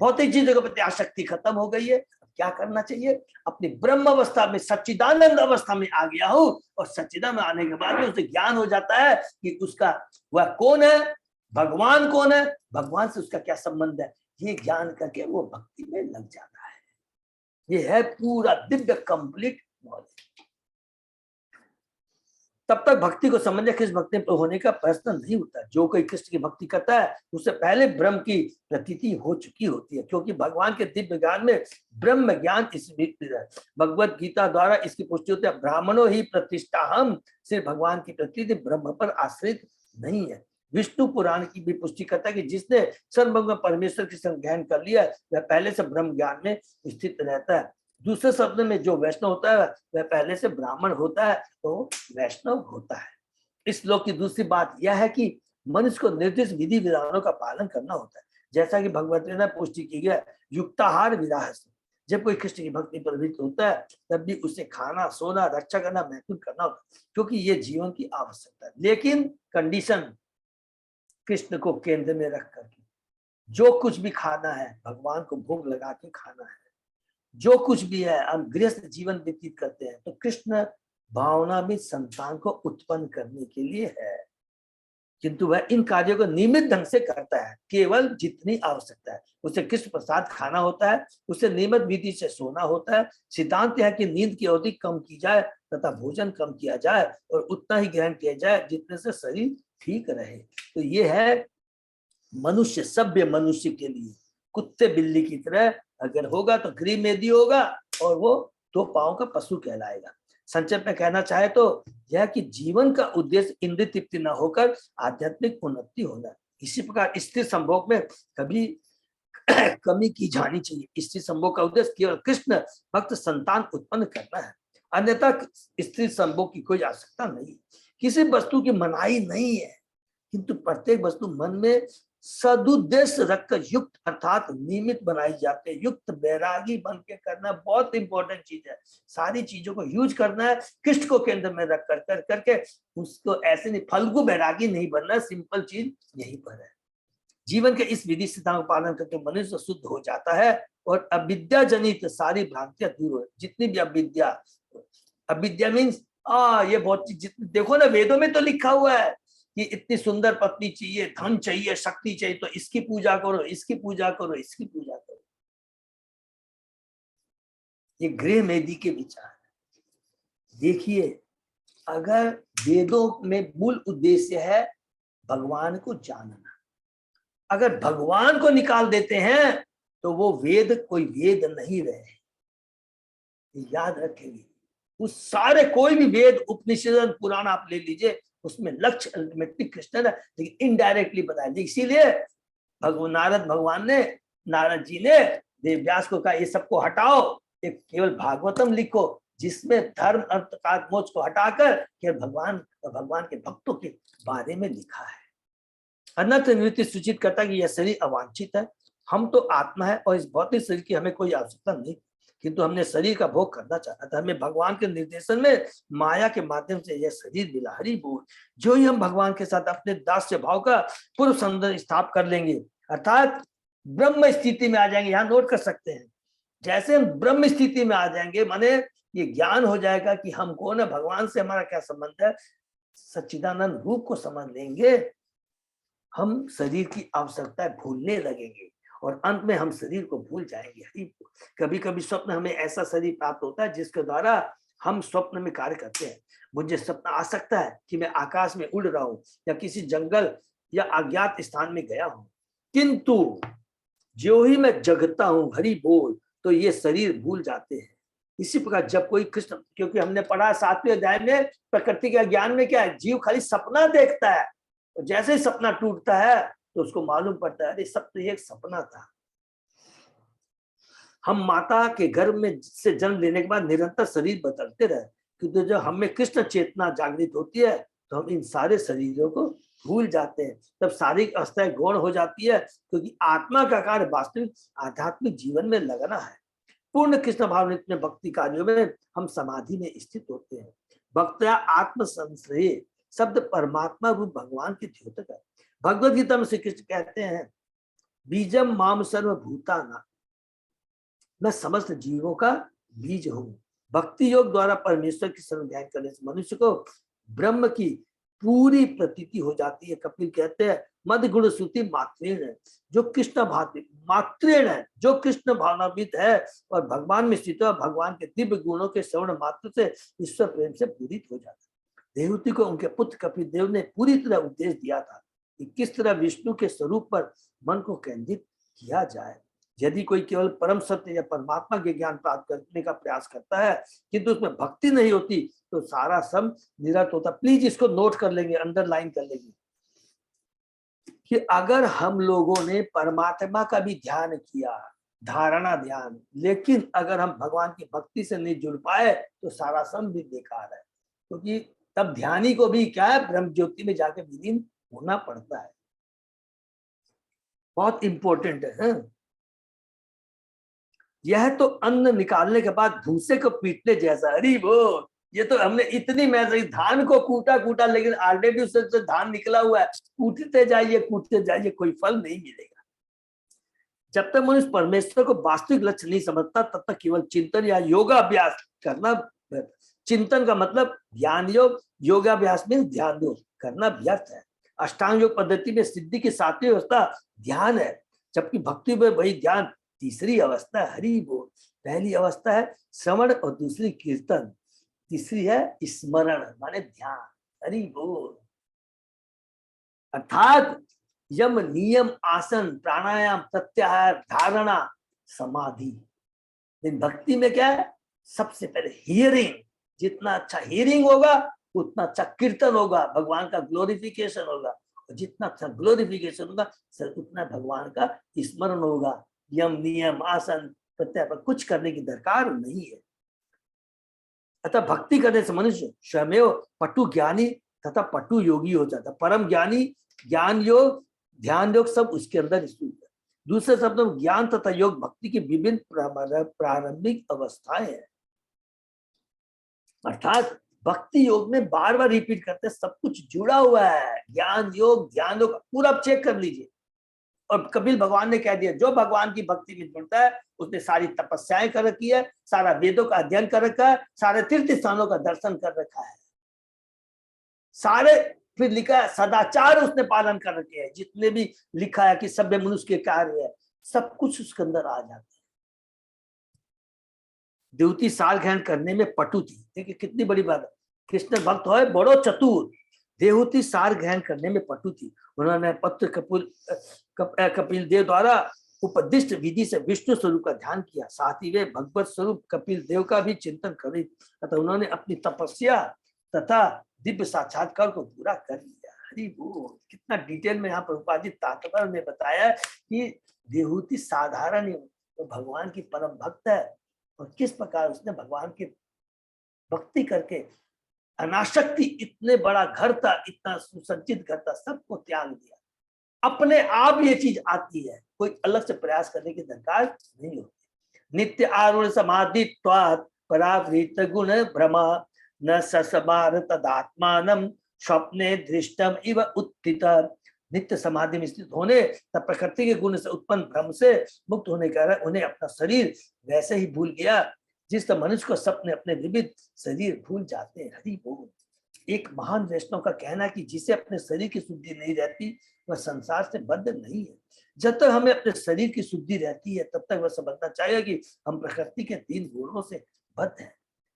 भौतिक चीजों के प्रति आसक्ति खत्म हो गई है। क्या करना चाहिए? अपनी ब्रह्म अवस्था में सच्चिदानंद अवस्था में आ गया हूं और सच्चिदानंद में आने के बाद में उसे ज्ञान हो जाता है कि उसका वह कौन है, भगवान कौन है, भगवान से उसका क्या संबंध है। ये ज्ञान करके वो भक्ति में लग जाता है। ये है पूरा दिव्य कंप्लीट नॉलेज। तब तक भक्ति को समझना कृष्ण भक्ति में होने का प्रश्न नहीं होता। जो कोई कृष्ण की भक्ति करता है उससे पहले ब्रह्म की प्रतीति हो चुकी होती है, क्योंकि भगवान के दिव्य ज्ञान में ब्रह्म ज्ञान भगवत गीता द्वारा इसकी पुष्टि होती है। ब्राह्मणों ही प्रतिष्ठा हम, सिर्फ भगवान की प्रतीति ब्रह्म पर आश्रित नहीं है। विष्णु पुराण की भी पुष्टि करता है कि जिसने सर्वभौम परमेश्वर के संग ज्ञान कर लिया वह पहले से ब्रह्म ज्ञान में स्थित रहता है। दूसरे शब्द में जो वैष्णव होता है वह पहले से ब्राह्मण होता है, तो वैष्णव होता है। इस श्लोक की दूसरी बात यह है कि मनुष्य को निर्दिष्ट विधि विधानों का पालन करना होता है, जैसा कि भगवत ने पुष्टि की गया युक्ताहार विराह से। जब कोई कृष्ण की भक्ति प्रवृत्त होता है तब भी उसे खाना, सोना, रक्षा करना, महसूस करना होता है, क्योंकि ये जीवन की आवश्यकता है। लेकिन कंडीशन कृष्ण को केंद्र में रख करके जो कुछ भी खाना है भगवान को भोग लगा के खाना है। जो कुछ भी है हम गृहस्थ जीवन व्यतीत करते हैं तो कृष्ण भावना में संतान को उत्पन्न करने के लिए है, किंतु वह इन कार्यों को नियमित ढंग से करता है, केवल जितनी आवश्यकता है। उसे कृष्ण प्रसाद खाना होता है, उसे नियमित विधि से सोना होता है। सिद्धांत है कि नींद की अवधि कम की जाए तथा भोजन कम किया जाए और उतना ही ग्रहण किया जाए जितने से शरीर ठीक रहे। तो ये है मनुष्य, सभ्य मनुष्य के लिए। कुत्ते बिल्ली की तरह अगर होगा तो गृह मेदी होगा और वो 2 पांव का पशु कहलाएगा। संक्षेप में कहना चाहे तो यह कि जीवन का उद्देश्य इंद्रिय तृप्ति न होकर आध्यात्मिक उन्नति होना। इसी प्रकार स्त्री संभोग में कभी कमी की जानी चाहिए। स्त्री संभोग का उद्देश्य केवल कृष्ण भक्त संतान उत्पन्न करना है, अन्यथा स्त्री संभोग की कोई आवश्यकता नहीं। किसी वस्तु की मनाही नहीं है, किंतु प्रत्येक वस्तु मन में सदुद्देश्य रखकर युक्त अर्थात नियमित बनाई जाती है। युक्त बैरागी बन के करना बहुत इंपॉर्टेंट चीज है। सारी चीजों को यूज करना है, कृष्ण को केंद्र में रख कर करके उसको ऐसे नहीं, फल्गु बैरागी नहीं बनना। सिंपल चीज यहीं पर है। जीवन के इस विधि सिद्धांत का पालन करके मनुष्य शुद्ध हो जाता है और अविद्या जनित सारी भ्रांतियां दूर हो। जितनी भी अविद्या मीन्स ये बहुत चीज, देखो ना वेदों में तो लिखा हुआ है कि इतनी सुंदर पत्नी चाहिए, धन चाहिए, शक्ति चाहिए, तो इसकी पूजा करो, इसकी पूजा करो, इसकी पूजा करो। ये गृह मेदी के विचार। देखिए, अगर वेदों में मूल उद्देश्य है भगवान को जानना, अगर भगवान को निकाल देते हैं तो वो वेद कोई वेद नहीं रहे। याद रखेंगे, उस सारे कोई भी वेद, उपनिषद, पुराण आप ले लीजिए, उसमें लक्ष्य अल्टीमेटली कृष्ण है, लेकिन इनडायरेक्टली बताया। इसीलिए नारद जी ने वेद व्यास को कहा ये सबको हटाओ, एक केवल भागवतम लिखो जिसमें धर्म अर्थ काम मोक्ष को हटाकर केवल भगवान के भक्तों के बारे में लिखा है। अन्यथा निवृत्ति सूचित करता है कि यह शरीर अवांछित है। हम तो आत्मा है और इस भौतिक शरीर की हमें कोई आवश्यकता नहीं, किंतु हमने शरीर का भोग करना चाहा था। हमें भगवान के निर्देशन में माया के माध्यम से यह शरीर मिला। हरि बोल। जो ही हम भगवान के साथ अपने दास्य भाव का पूर्व संबंध स्थापित कर लेंगे, अर्थात ब्रह्म स्थिति में आ जाएंगे। यहाँ नोट कर सकते हैं, जैसे हम ब्रह्म स्थिति में आ जाएंगे, माने ये ज्ञान हो जाएगा कि हम कौन है, भगवान से हमारा क्या संबंध है, सच्चिदानंद रूप को समझ लेंगे, हम शरीर की आवश्यकता भूलने लगेंगे और अंत में हम शरीर को भूल जाएंगे। कभी कभी स्वप्न हमें ऐसा शरीर प्राप्त होता है जिसके द्वारा हम स्वप्न में कार्य करते हैं। मुझे स्वप्न आ सकता है कि मैं आकाश में उड़ रहा हूं या किसी जंगल या अज्ञात स्थान में गया हूं, किंतु जो ही मैं जगता हूं, हरि बोल, तो ये शरीर भूल जाते हैं। इसी प्रकार जब कोई कृष्ण, क्योंकि हमने पढ़ा 7वें अध्याय में प्रकृति के ज्ञान में क्या है, जीव खाली सपना देखता है, और जैसे ही सपना टूटता है तो उसको मालूम पड़ता है अरे सब तो ये एक सपना था। हम माता के गर्भ में से जन्म लेने के बाद निरंतर शरीर बदलते रहे, क्योंकि जब हमें कृष्ण चेतना जागृत होती है तो हम इन सारे शरीरों को भूल जाते हैं। तब शारीरिक अवस्थाएं गौण हो जाती है, क्योंकि आत्मा का कार्य वास्तविक आध्यात्मिक जीवन में लगना है। पूर्ण कृष्ण भावनित में भक्ति कार्यों में हम समाधि में स्थित होते हैं। भक्त्या आत्म संश्रय शब्द परमात्मा रूप भगवान की द्योतक है। भगवद गीता में श्री कृष्ण कहते हैं, बीजम माम सर्वभूतानां, मैं समस्त जीवों का बीज हूं। भक्ति योग द्वारा परमेश्वर की शरण ध्यान करने से मनुष्य को ब्रह्म की पूरी प्रतीति हो जाती है। कपिल कहते हैं, मद गुण श्रुति मात्रेण है, जो कृष्ण भाति मात्रेण है, जो कृष्ण भावनाविद है और भगवान में स्थित है, भगवान के दिव्य गुणों के श्रवण मात्र से ईश्वर प्रेम से पूरित हो जाता है। देवहूति को उनके पुत्र कपिल देव ने पूरी तरह उपदेश दिया था कि किस तरह विष्णु के स्वरूप पर मन को केंद्रित किया जाए। यदि कोई केवल परम सत्य या परमात्मा के ज्ञान प्राप्त करने का प्रयास करता है किंतु उसमें भक्ति नहीं होती तो सारा सब निरर्थ होता। प्लीज इसको नोट कर लेंगे, अंडरलाइन कर लेंगे कि अगर हम लोगों ने परमात्मा का भी ध्यान किया, धारणा ध्यान, लेकिन अगर हम भगवान की भक्ति से नहीं जुड़ पाए तो सारा सब भी बेकार है, क्योंकि तब ध्यानी को भी क्या है, ब्रह्म ज्योति में जाके विलीन होना पड़ता है। बहुत इंपॉर्टेंट है। यह तो अन्न निकालने के बाद भूसे को पीटने जैसा। अरे वो ये तो हमने इतनी मेहनत, धान को कूटा लेकिन ऑलरेडी उससे धान निकला हुआ है, कूटते जाइए कोई फल नहीं मिलेगा। जब तक मनुष्य परमेश्वर को वास्तविक लक्ष्य नहीं समझता तब तक केवल चिंतन या योगाभ्यास करना, चिंतन का मतलब ज्ञान योग, योगाभ्यास में ध्यान योग करना व्यर्थ है। अष्टांग योग पद्धति में सिद्धि की 7वीं अवस्था ध्यान है, जबकि भक्ति में वही ध्यान तीसरी अवस्था है। हरि बोल। पहली अवस्था है श्रवण और दूसरी कीर्तन, तीसरी है स्मरण माने ध्यान। हरि बोल। अर्थात यम नियम आसन प्राणायाम प्रत्याहार धारणा समाधि। लेकिन भक्ति में क्या है, सबसे पहले हियरिंग, जितना अच्छा हियरिंग होगा उतना अच्छा कीर्तन होगा, भगवान का ग्लोरिफिकेशन होगा, और जितना अच्छा ग्लोरिफिकेशन होगा उतना भगवान का स्मरण होगा। यम नियम आसन प्रत्याहार कुछ करने की दरकार नहीं है। अतः भक्ति करने से मनुष्य स्वयं पटु ज्ञानी तथा पटु योगी हो जाता। परम ज्ञानी, ज्ञान योग, ध्यान योग सब उसके अंदर स्थित है। दूसरे शब्दों में ज्ञान तथा योग भक्ति की विभिन्न प्रारंभिक अवस्थाएं हैं। अर्थात भक्ति योग में बार बार रिपीट करते सब कुछ जुड़ा हुआ है। ज्ञान योग ध्यान योग पूरा चेक कर लीजिए। और कपिल भगवान ने कह दिया जो भगवान की भक्ति में जुड़ता है उसने सारी तपस्याएं कर रखी है, सारा वेदों का अध्ययन कर रखा है, सारे तीर्थ स्थानों का दर्शन कर रखा है, सारे फिर लिखा है सदाचार उसने पालन कर रखे हैं, जितने भी लिखा है कि सभ्य मनुष्य के कार्य है सब कुछ उसके अंदर आ जाते हैं। देवती सार ग्रहण करने में पटु थी। देखिए कितनी बड़ी बात है। कृष्ण भक्त हो बड़ो चतुर, देवती सार ग्रहण करने में पटु थी। उन्होंने पत्र कपिल देव द्वारा उपदिष्ट विधि से विष्णु स्वरूप का ध्यान किया, साथ ही वे भगवत स्वरूप कपिल देव का भी चिंतन करे तथा उन्होंने अपनी तपस्या तथा दिव्य साक्षात्कार को पूरा कर लिया। हरि बोल। कितना डिटेल में यहाँ प्रभुपाद जी तात्पर्य में बताया कि देवहूति साधारण तो भगवान की परम भक्त है और किस प्रकार उसने भगवान की भक्ति करके अनाशक्ति, इतने बड़ा घर था, इतना सुसज्जित घर था, सबको त्याग दिया। अपने आप ये चीज आती है, कोई अलग से प्रयास करने की दरकार नहीं होती। नित्य आरूढ़ समाधित्वात् परावृत गुण भ्रमा न ससमार तदात्मानम स्वप्ने दृष्टम इव उत्थित। नित्य समाधि में स्थित होने तब प्रकृति के गुण से उत्पन्न भ्रम से मुक्त होने के कारण उन्हें अपना शरीर वैसे ही भूल गया जिस तरह मनुष्य को सपने अपने विविध शरीर भूल जाते हैं। हरि बोल। एक महान वैष्णव का कहना कि जिसे अपने शरीर की शुद्धि नहीं रहती वह संसार से बद्ध नहीं है। जब तक हमें अपने शरीर की शुद्धि रहती है तब तक वह समझना चाहिए कि हम प्रकृति के 3 गुणों से बद्ध हैं।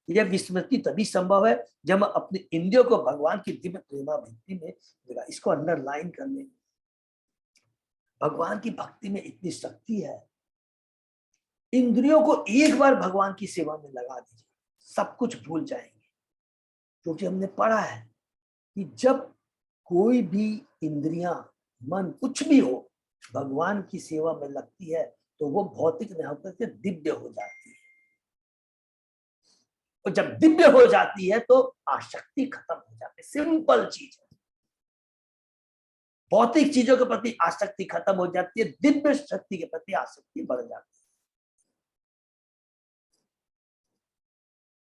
यह विस्मृति तभी संभव है जब हम अपने इंद्रियों को भगवान की दिव्य प्रेमा भक्ति में लगा। इसको अंडरलाइन करने, भगवान की भक्ति में इतनी शक्ति है। इंद्रियों को एक बार भगवान की सेवा में लगा दीजिए, सब कुछ भूल जाएंगे। क्योंकि हमने पढ़ा है कि जब कोई भी इंद्रियां, मन, कुछ भी हो भगवान की सेवा में लगती है तो वो भौतिक नहीं होकर के दिव्य हो जाती है। और जब दिव्य हो जाती है तो आसक्ति खत्म हो जाती है। सिंपल चीज है। भौतिक चीजों के प्रति आसक्ति खत्म हो जाती है, दिव्य शक्ति के प्रति आसक्ति बढ़ जाती है।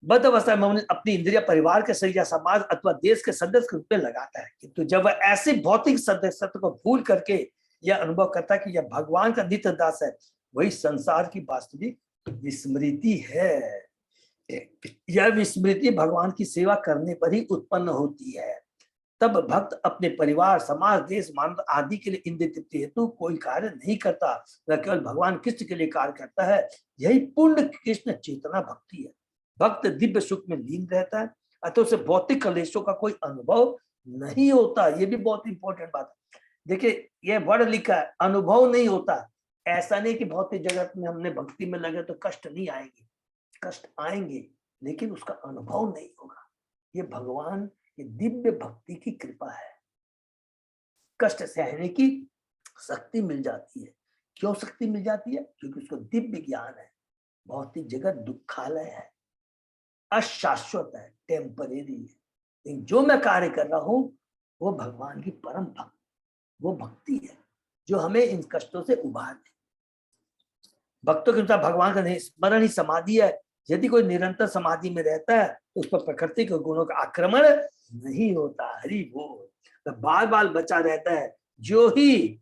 बद्ध अवस्था में मनुष्य अपनी इंद्रिया परिवार के शरीर या समाज अथवा देश के सदस्य के रूप में लगाता है, किंतु जब वह ऐसी भौतिक सदस्यत्व को भूल करके यह अनुभव करता है कि यह भगवान का नित्य दास है, वही संसार की वास्तविक विस्मृति है। यह विस्मृति भगवान की सेवा करने पर ही उत्पन्न होती है। तब भक्त अपने परिवार, समाज, देश, मानव आदि के लिए इंद्रिय तृप्ति हेतु कोई कार्य नहीं करता, वह केवल भगवान कृष्ण के लिए कार्य करता है। यही पूर्ण कृष्ण चेतना भक्ति है। भक्त दिव्य सुख में लीन रहता है अतः उसे भौतिक क्लेशों का कोई अनुभव नहीं होता। ये भी बहुत इंपॉर्टेंट बात है। देखिए ये वर्ड लिखा है, अनुभव नहीं होता। ऐसा नहीं कि भौतिक जगत में हमने भक्ति में लगे तो कष्ट नहीं आएंगे, कष्ट आएंगे, लेकिन उसका अनुभव नहीं होगा। ये भगवान, ये दिव्य भक्ति की कृपा है। कष्ट सहने की शक्ति मिल जाती है। क्यों शक्ति मिल जाती है? क्योंकि उसको दिव्य ज्ञान है। भौतिक जगत दुखालय है, अशाश्वत है, टेम्परेरी है। लेकिन जो मैं कार्य कर रहा हूं वो भगवान की परम भक्त, वो भक्ति है जो हमें इन कष्टों से उबार दे। भक्तों के अनुसार भगवान का स्मरण ही समाधि है। यदि कोई निरंतर समाधि में रहता है तो उस पर प्रकृति के गुणों का आक्रमण नहीं होता। हरि बोल। तो बार बार बचा रहता है। जो ही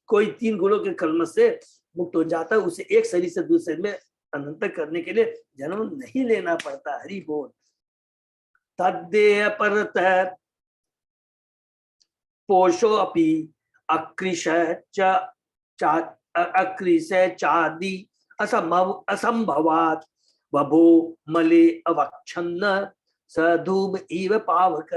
कोई 3 गुणों के कलमश से मुक्त हो जाता है, उसे एक शरीर से दूसरे शरीर में अनंतर करने के लिए जन्म नहीं लेना पड़ता। हरि बोल। तद्देह परतः पोषो अपि अकृश चादि असंभवात् बभो मले अवक्षन्न सधूम इव पावक।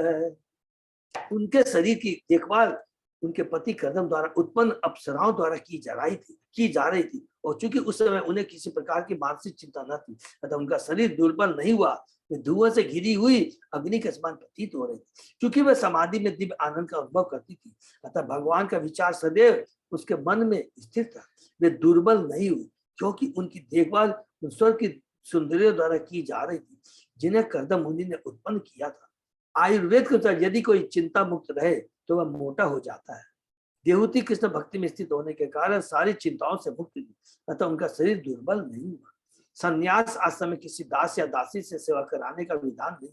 उनके शरीर की देखभाल उनके पति कदम द्वारा उत्पन्न अप्सराओं द्वारा की जा रही थी। और चूंकि उस समय उन्हें किसी प्रकार की मानसिक चिंता न थी, अतः उनका शरीर दुर्बल नहीं हुआ। वे धुआं से घिरी हुई अग्नि के समान प्रतीत हो रही थी। क्योंकि वह समाधि में दिव्य आनंद का अनुभव करती थी, अतः भगवान का विचार सदैव उसके मन में स्थिर था। वे दुर्बल नहीं हुई, क्योंकि उनकी देखभाल स्वर्ग की सुंदरियों द्वारा की जा रही थी, जिन्हें कर्दम मुनि ने उत्पन्न किया था। आयुर्वेद के अनुसार यदि कोई चिंता मुक्त रहे तो वह मोटा हो जाता है। देवहूति कृष्ण भक्ति में स्थित होने के कारण सारी चिंताओं से मुक्त थी, अतः उनका शरीर दुर्बल नहीं हुआ। संन्यास आश्रम में किसी दास या दासी से सेवा कराने का विधान नहीं,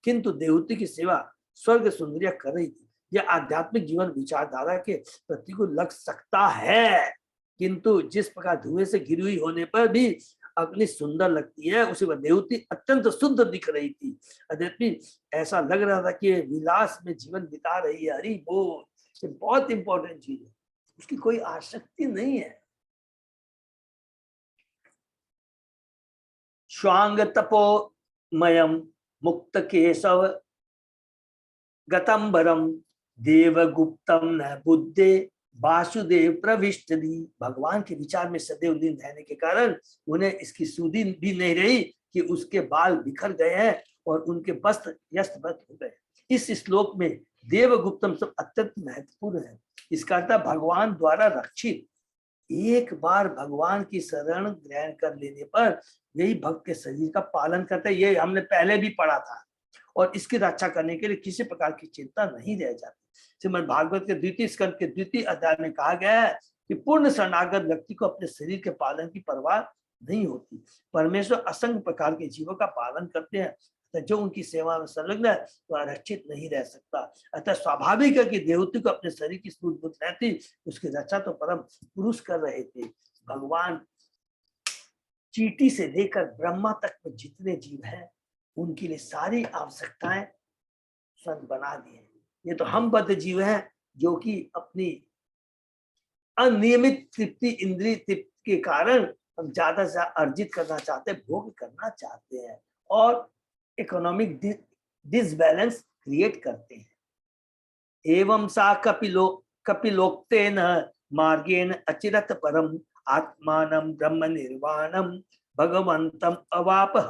किंतु देवहूति की सेवा स्वर्ग सुंदरिया कर रही थी। यह आध्यात्मिक जीवन विचारधारा के प्रतिकूल लग सकता है, किंतु जिस प्रकार धुएं से घिरी हुई होने पर भी अग्नि सुंदर लगती है, उसी वह देवहूति अत्यंत शुद्ध दिख रही थी। अद्यपि ऐसा लग रहा था कि विलास में जीवन बिता रही है। हरि बोल। ये बहुत इंपॉर्टेंट चीज है, उसकी कोई आसक्ति नहीं है। श्वांग तपोमयम मुक्त केशव गतंबरम देवगुप्तम न बुद्धे वासुदेव प्रविष्ट दी। भगवान के विचार में सदैव लीन रहने के कारण उन्हें इसकी सुधि भी नहीं रही कि उसके बाल बिखर गए हैं और उनके वस्त्र यस्तव्यस्त हो गए। इस श्लोक में देवगुप्तम सब अत्यंत महत्वपूर्ण है। इसका अर्थ भगवान द्वारा रक्षित। एक बार भगवान की शरण ग्रहण कर लेने पर यही भक्त के शरीर का पालन करता है। ये हमने पहले भी पढ़ा था। और इसकी रक्षा करने के लिए किसी प्रकार की चिंता नहीं रह जाती। श्रीमद् भागवत के 2 स्कंद के 2 अध्याय में कहा गया है कि पूर्ण शरणागत व्यक्ति को अपने शरीर के पालन की परवाह नहीं होती। परमेश्वर असंख्य प्रकार के जीवों का पालन करते हैं, तो जो उनकी सेवा में संलग्न है वह आरक्षित नहीं रह सकता। अतः स्वाभाविक है कि देवहूति को अपने शरीर की स्फूर्त बुद्ध रहती, उसकी रक्षा तो परम पुरुष कर रहे थे। भगवान चींटी से लेकर ब्रह्मा तक में जितने जीव हैं उनके लिए सारी आवश्यकताएं स्वयं बना दी है। ये तो हम बद्ध जीव हैं जो कि अपनी अनियमित तृप्ति, इंद्रिय तृप्ति के कारण हम ज्यादा से ज्यादा अर्जित करना चाहते हैं, भोग करना चाहते हैं और इकोनॉमिक डिसबैलेंस क्रिएट करते हैं। एवं सा कपिलोक्तेन मार्गेण अचिरत परम आत्मानं ब्रह्म निर्वाणम भगवंतम अवापह।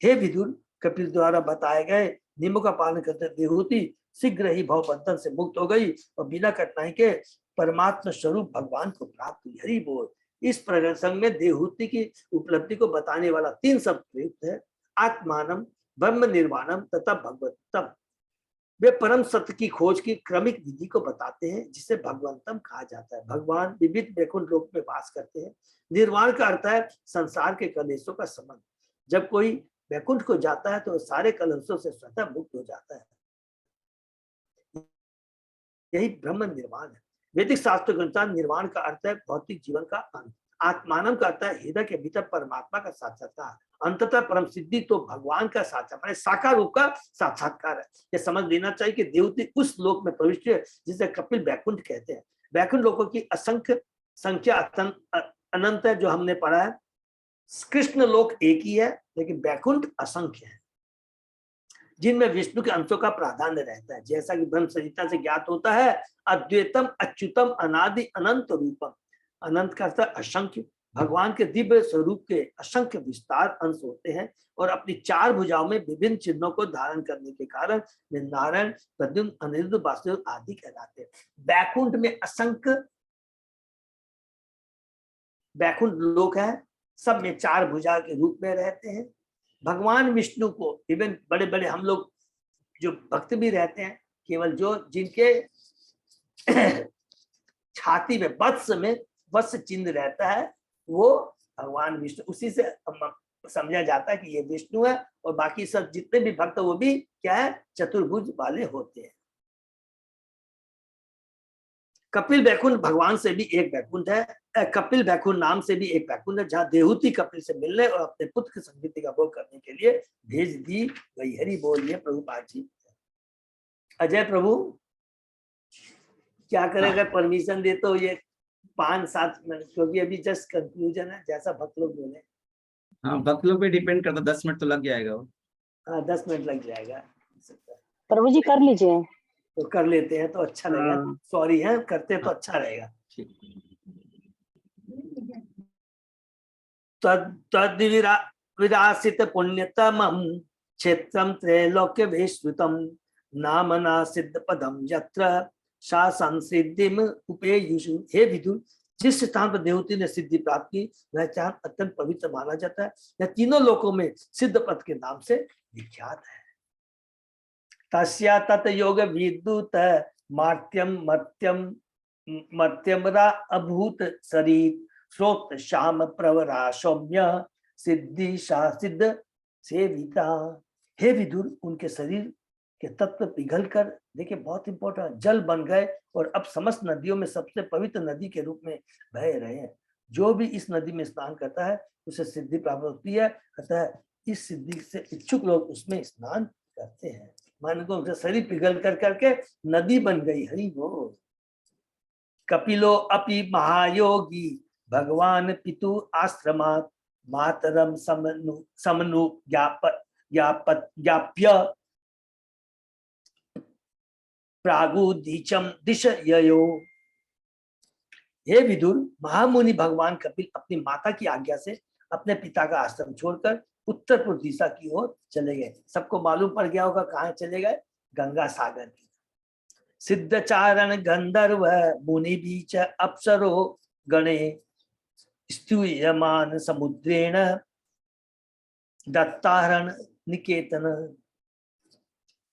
हे विदुर, कपिल द्वारा बताए गए नियमों का पालन करते देवहूति शीघ्र ही भव बंधन से मुक्त हो गई और बिना कठिनाई के परमात्मा स्वरूप भगवान को प्राप्त हुई। हरि बोल। इस प्रसंग में देवहूति की उपलब्धि को बताने वाला 3 शब्द प्रयुक्त है, आत्मानम, ब्रह्म निर्वाणम तथा भगवंतम। वे परम सत्य की खोज की क्रमिक विधि को बताते हैं, जिसे भगवंतम कहा जाता है। भगवान विविध वैकुंठ लोक में वास करते हैं। निर्वाण का अर्थ है संसार के कलेशों का संबंध। जब कोई वैकुंठ को जाता है तो सारे कलंशों से स्वतः मुक्त हो जाता है। यही ब्रह्म निर्वाण है। वैदिक शास्त्र के अनुसार निर्वाण का अर्थ है भौतिक जीवन का अंत। आत्मानम का अर्थ है हृदय के भीतर परमात्मा का साक्षात्कार। अंततः परम सिद्धि तो भगवान का साक्षात्कार, साकार रूप का साक्षात्कार है। यह समझ लेना चाहिए कि देवती उस लोक में प्रविष्ट है जिसे कपिल वैकुंठ कहते हैं। वैकुंठ लोकों की असंख्य संख्या अनंत है, जो हमने पढ़ा है। कृष्ण लोक एक ही है, लेकिन वैकुंठ असंख्य है। जिनमें विष्णु के अंशों का प्राधान्य रहता है, जैसा कि ब्रह्म संहिता से ज्ञात होता है। अद्वैतम अच्युतम अनादि अनंत रूपम, अनंत का अर्थ असंख्य, भगवान के दिव्य स्वरूप के असंख्य विस्तार अंश होते हैं और अपनी 4 भुजाओं में विभिन्न चिन्हों को धारण करने के कारण वे नारायण, प्रद्युम्न, अनिरुद्ध, वासुदेव आदि कहलाते हैं। बैकुंठ में असंख्य बैकुंठ लोक है, सब में 4 भुजा के रूप में रहते हैं। भगवान विष्णु को इवन बड़े बड़े हम लोग जो भक्त भी रहते हैं, केवल जो जिनके छाती में वत्स में वत्स चिन्ह रहता है वो भगवान विष्णु, उसी से समझा जाता है कि ये विष्णु है। और बाकी सब जितने भी भक्त वो भी क्या है, चतुर्भुज वाले होते हैं। कपिल बैकुंठ भगवान से भी एक बैकुंठ है, कपिल बैकुंठ नाम से भी एक बैकुंठ है, जहाँ देहूती कपिल से मिलने और अपने पुत्र की संगति का भोग करने के लिए भेज दी गई। हरि बोलिए प्रभुपाद जी। अजय प्रभु क्या करेगा, परमिशन दे तो ये 5-7 मिनट, क्योंकि अभी जस्ट कंक्लूजन है, जैसा भक्त लोग बोले। हाँ, भक्त लोग पे डिपेंड करता, 10 मिनट तो लग जाएगा वो। हाँ 10 मिनट लग जाएगा। प्रभु जी कर लीजिए। तो कर लेते हैं तो अच्छा रहेगा। सॉरी है, करते तो अच्छा रहेगा। तद विरासित पुण्यतमं क्षेत्रं त्रैलोक्य विस्तृतं नामना सिद्ध पदम यत्र सा संसिद्धिम उपेयुषु। हे विदुर, जिस स्थान पर देवती ने सिद्धि प्राप्त की वह स्थान अत्यंत पवित्र माना जाता है। यह तीनों लोकों में सिद्ध पद के नाम से विख्यात है। तस्या तत् योग विद्युत मार्त्यम मर्त्यम मर्त्यमरा अभूत शरीर श्रोत श्याम प्रवरा सौम्य सिद्धि सिद्ध सेविता। हे विदुर, उनके शरीर के तत्व पिघल कर, देखिए बहुत इंपॉर्टेंट, जल बन गए और अब समस्त नदियों में सबसे पवित्र नदी के रूप में बह रहे हैं। जो भी इस नदी में स्नान करता है उसे सिद्धि प्राप्त होती है, अतः इस सिद्धि से इच्छुक लोग उसमें स्नान करते हैं। मन को उनका शरीर पिघल कर करके नदी बन गई। हरि बोल। कपिलो अपि महायोगी भगवान पितु आश्रमात् मातरम समनु ज्ञाप्य प्रागुदीचम दिश ययो। हे विदुर, महामुनि भगवान कपिल अपनी माता की आज्ञा से अपने पिता का आश्रम छोड़कर उत्तर पूर्व दिशा की ओर चले गए। सबको मालूम पड़ गया होगा कहाँ चले गए, गंगा सागर की। सिद्धचारण गंधर्व मुनि बीच अप्सरो गणे स्तूयमान समुद्रेण दत्ताहरण निकेतन।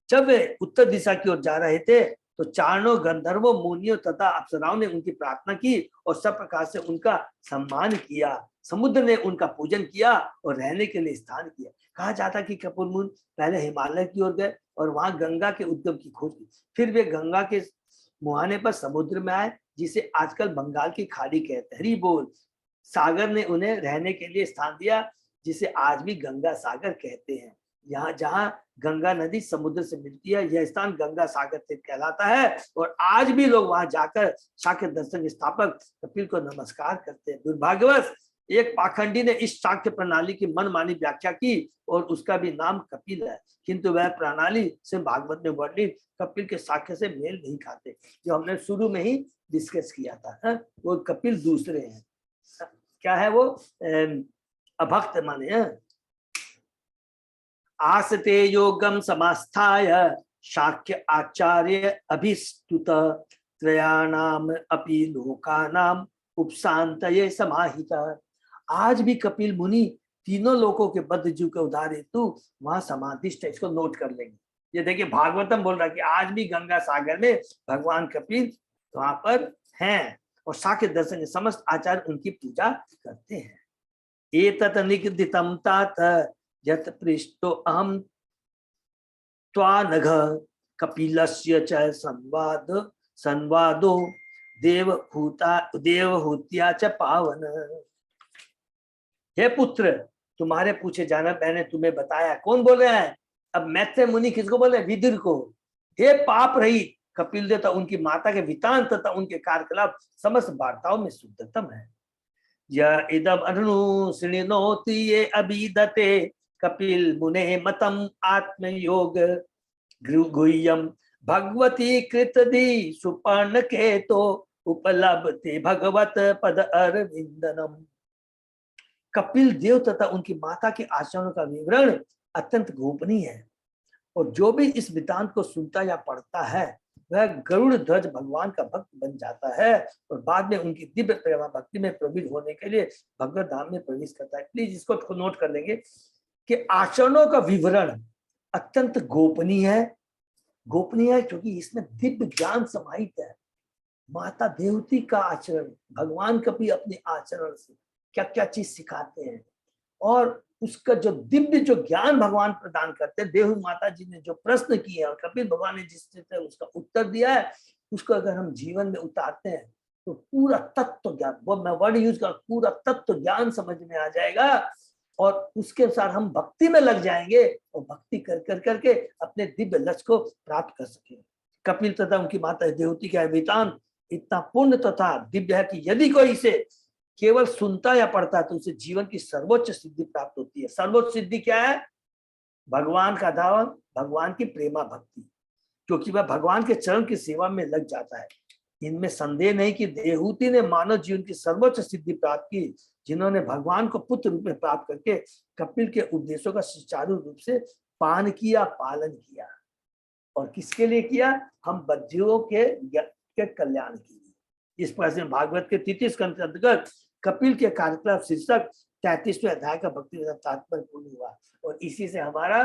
जब वे उत्तर दिशा की ओर जा रहे थे तो चारणों गंधर्वों मुनियों तथा अप्सराओं ने उनकी प्रार्थना की और सब प्रकार से उनका सम्मान किया। समुद्र ने उनका पूजन किया और रहने के लिए स्थान किया। कहा जाता कि कपूर मुनि पहले हिमालय की ओर गए और वहां गंगा के उद्गम की खोज की। फिर वे गंगा के मुहाने पर समुद्र में आए, जिसे आजकल बंगाल की खाड़ी कहते हैं। हरि बोल। सागर ने उन्हें रहने के लिए स्थान दिया, जिसे आज भी गंगा सागर कहते हैं। यहाँ जहाँ गंगा नदी समुद्र से मिलती है, यह स्थान गंगा सागर तीर्थ कहलाता है और आज भी लोग वहां जाकर शाक्य दर्शन के स्थापक कपिल को नमस्कार करते हैं। दुर्भाग्यवश एक पाखंडी ने इस शाक्य प्रणाली की मनमानी व्याख्या की और उसका भी नाम कपिल है, किंतु वह प्रणाली से भागवत में वर्णित कपिल के शाक्य से मेल नहीं खाते, जो हमने शुरू में ही डिस्कस किया था। वो कपिल दूसरे हैं। क्या है वो? अभक्त माने हैं। आसते योगम समास्थाय शाक्य आचार्य अभिस्तुत त्रयाणाम अपि लोकानाम उपशांतये समाहिता। आज भी कपिल मुनि तीनों लोकों के बद्ध जीव के उद्धार हेतु वहां समाधिष्ठ है। इसको नोट कर लेंगे। ये देखिए भागवतम बोल रहा है कि आज भी गंगा सागर में भगवान कपिल वहां पर हैं और शाक्य दर्शन के समस्त आचार्य उनकी पूजा करते हैं। एतत् निगदितं तात यत् पृष्ठो अहम त्वानघ कपिलस्य च संवादो देवहूत्या च पावन। हे पुत्र, तुम्हारे पूछे जाना मैंने तुम्हें बताया। कौन बोल रहे हैं? अब मैत्रेय मुनि किसको बोले? विदुर को। हे पाप रहित कपिल देवता उनकी माता के वितान तथा उनके कार्यकलाप समस्त वार्ताओं में शुद्धतम है। यह इदम अनु श्रृणोति ये अभिदते कपिल मुने मतम आत्मयोग गुह्यम भगवती कृतदी सुपर्ण के तो उपलब्धि भगवत पद अरविंदनम। कपिल देव तथा उनकी माता के आचरणों का विवरण अत्यंत गोपनीय है, और जो भी इस वृत्तांत को सुनता या पढ़ता है वह गरुड़ ध्वज भगवान का भक्त बन जाता है और बाद में उनकी दिव्य प्रेमा भक्ति में प्रवीण होने के लिए भगवत धाम में प्रवेश करता है। प्लीज इसको नोट कर लेंगे कि आचरणों का विवरण अत्यंत गोपनीय है। गोपनीय है क्योंकि इसमें दिव्य ज्ञान समाहित है। माता देवती का आचरण, भगवान कभी अपने आचरण से क्या क्या चीज सिखाते हैं, और उसका जो दिव्य जो ज्ञान भगवान प्रदान करते हैं। देव माता जी ने जो प्रश्न किए और कपिल भगवान ने जिस तरह उसका उत्तर दिया है, उसको अगर हम जीवन में उतारते हैं तो पूरा तत्व ज्ञान, वो मैं वर्ड यूज कर, पूरा तत्व ज्ञान समझ में आ जाएगा, और उसके अनुसार हम भक्ति में लग जाएंगे और भक्ति कर कर करके अपने दिव्य लक्ष्य को प्राप्त कर सकेंगे। कपिल तथा उनकी माता देवती का वृत्तांत इतना पूर्ण तथा दिव्य है कि यदि कोई इसे केवल सुनता या पढ़ता है तो उसे जीवन की सर्वोच्च सिद्धि प्राप्त होती है। सर्वोच्च सिद्धि क्या है? भगवान का धावन, भगवान की प्रेमा भक्ति, क्योंकि वह भगवान के चरण की सेवा में लग जाता है। इनमें संदेह नहीं कि देवहूति ने मानव जीवन की सर्वोच्च सिद्धि प्राप्त की, जिन्होंने भगवान को पुत्र रूप में प्राप्त करके कपिल के उपदेशों का सुचारू रूप से पान किया, पालन किया। और किसके लिए किया? हम बद्धियों के कल्याण के लिए। इस प्रकार से भागवत के 33 स्कंध के अंतर्गत कपिल के कार्यक्रम शीर्षक 33वें अध्याय का भक्ति तात्पर्य पूर्ण हुआ, और इसी से हमारा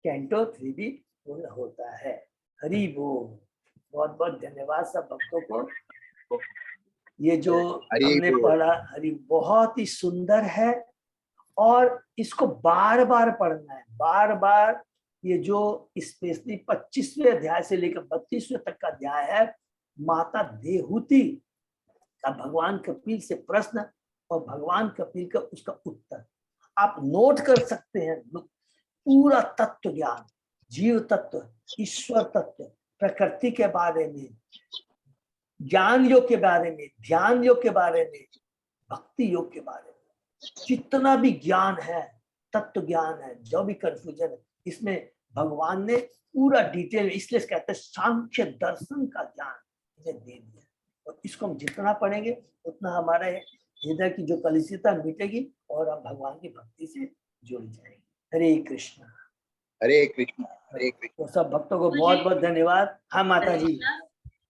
कैंटो 3 भी पूर्ण होता है। हरि बोल। बहुत बहुत धन्यवाद सब भक्तों को। ये जो हमने पढ़ा, हरि, बहुत ही सुंदर है, और इसको बार बार पढ़ना है, बार बार। ये जो स्पेशली 25वें अध्याय से लेकर 32वें तक का अध्याय है, माता देवहूति का भगवान कपिल से प्रश्न और भगवान कपिल का उसका उत्तर आप नोट कर सकते हैं। पूरा तत्व ज्ञान, जीव तत्व, ईश्वर तत्व, प्रकृति के बारे में, ज्ञान योग के बारे में, ध्यान योग के बारे में, भक्ति योग के बारे में, जितना भी ज्ञान है, तत्व ज्ञान है, जो भी कंफ्यूजन है, इसमें भगवान ने पूरा डिटेल, इसलिए कहते हैं सांख्य दर्शन का ज्ञान इन्हें दे दिया। और इसको हम जितना पढ़ेंगे उतना हमारे हृदय की जो कलुषितता मिटेगी और हम भगवान की भक्ति से जुड़ जाएंगे। हरे कृष्णा। हरे कृष्णा। हरे कृष्णा। तो सब भक्तों को बहुत बहुत धन्यवाद। हाँ माता जी।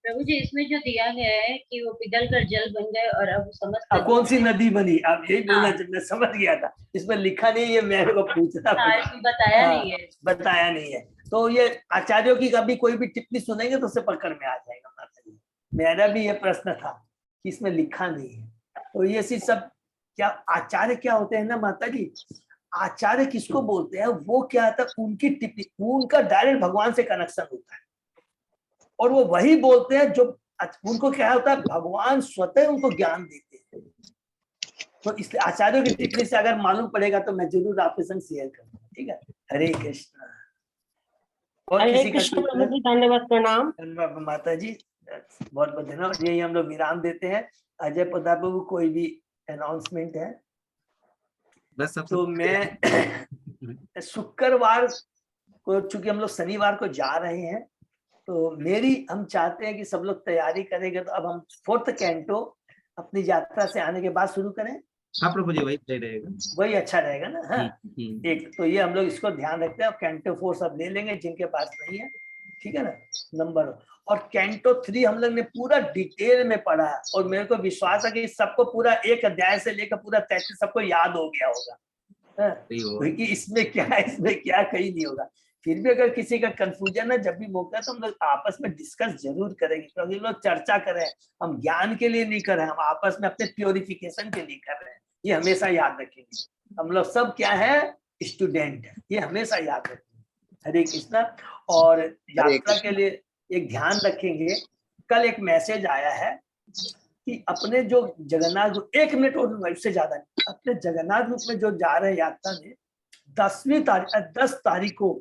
प्रभु जी, इसमें जो दिया गया है कि वो पिघल कर जल बन गए और अब समझ कौन सी नदी बनी, आप यही बोलना चाहिए। मैं समझ गया था, इसमें लिखा नहीं है, मेरे को पूछना बताया नहीं है, बताया नहीं है। तो ये आचार्यों की कभी कोई भी टिप्पणी सुनेंगे तो उसे पकड़ में आ जाएगा। माता जी, मेरा भी ये प्रश्न था कि इसमें लिखा नहीं है। तो ये सब क्या आचार्य क्या होते हैं ना माता जी, आचार्य किसको बोलते हैं? वो क्या था, उनकी टिप्पणी, उनका डायरेक्ट भगवान से कनेक्शन होता है, और वो वही बोलते हैं जो उनको क्या होता है, भगवान स्वतः उनको ज्ञान देते हैं। तो इसलिए आचार्यों की टिप्पणी से अगर मालूम पड़ेगा तो मैं जरूर आपके संग शेयर करूंगा। ठीक है। हरे कृष्णा। और किसी का धन्यवाद, प्रणाम माता जी, बहुत बहुत धन्यवाद। यही हम लोग विराम देते हैं। अजय प्रताप बाबू, कोई भी अनाउंसमेंट है? बस सब तो मैं शुक्रवार को, चूंकि हम लोग शनिवार को जा रहे हैं, तो हम चाहते हैं कि सब लोग तैयारी करेंगे। तो अब हम 4th कैंटो अपनी यात्रा से आने के बाद शुरू करें। हाँ प्रभु जी, वही सही रहेगा, वही अच्छा रहेगा ना। हाँ, एक तो ये हम लोग इसको ध्यान रखते हैं। कैंटो 4 सब ले लेंगे जिनके पास नहीं है, ठीक है ना, नंबर। और कैंटो 3 हम लोग ने पूरा डिटेल में पढ़ा है, और मेरे को विश्वास है कि सबको पूरा एक अध्याय से लेकर पूरा 33 सबको याद हो गया होगा। क्योंकि इसमें क्या कहीं नहीं होगा। फिर भी अगर किसी का कंफ्यूजन है, जब भी मौका है तो हम लोग आपस में डिस्कस जरूर करेंगे, क्योंकि लोग चर्चा करें, हम ज्ञान के लिए नहीं कर रहे हैं, हम आपस में अपने प्योरिफिकेशन के लिए कर रहे हैं। ये हमेशा याद रखेंगे। हम लोग सब क्या है, स्टूडेंट है, ये हमेशा याद रखेंगे। हरे कृष्णा। और यात्रा के लिए एक ध्यान रखेंगे, कल एक मैसेज आया है कि अपने जो जगन्नाथ रूप, 1 मिनट और उससे ज्यादा नहीं, अपने जगन्नाथ रूप में जो जा रहे हैं यात्रा में 10 तारीख को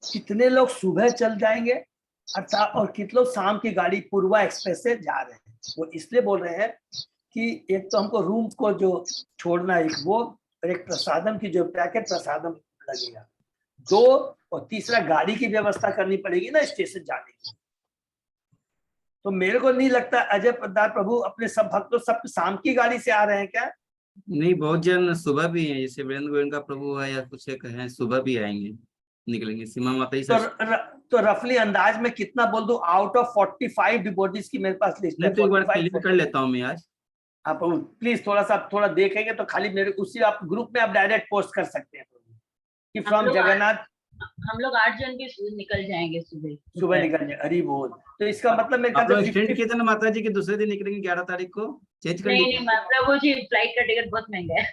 कितने लोग सुबह चल जाएंगे अर्थात, और कितने लोग शाम की गाड़ी पूर्वा एक्सप्रेस से जा रहे हैं। वो इसलिए बोल रहे हैं कि एक तो हमको रूम को जो छोड़ना है वो, और एक प्रसादम की जो पैकेट प्रसादम लगेगा। 2 और तीसरा गाड़ी की व्यवस्था करनी पड़ेगी ना स्टेशन जाने की। तो मेरे को नहीं लगता अजय प्रताप प्रभु अपने सब भक्तों सब शाम की गाड़ी से आ रहे हैं क्या? नहीं, बहुत जन सुबह भी है, जैसे वीरेंद्र गोविंद का प्रभु है या कुछ एक है, सुबह भी आएंगे, निकलेंगे। सीमा माता जी तो रफली अंदाज में कितना बोल दूं? आउट ऑफ 45 डिवोटीज की मेरे पास लिस्ट है। नहीं तो एक बार क्लियर कर लेता हूँ मैं आज। आप प्लीज थोड़ा देखेंगे तो खाली मेरे उसी आप ग्रुप में आप डायरेक्ट पोस्ट कर सकते हैं कि फ्रॉम जगन्नाथ। हम लोग 8 जन भी निकल जाएंगे सुबह निकल जाए। हरि बोल। तो इसका मतलब मेरे आप लोग ख्याल एक्सटेंड किए थे ना माता जी के दूसरे दिन निकलेंगे 11 तारीख को, चेंज कर नहीं प्रभु जी, फ्लाइट का टिकट बहुत महंगा है।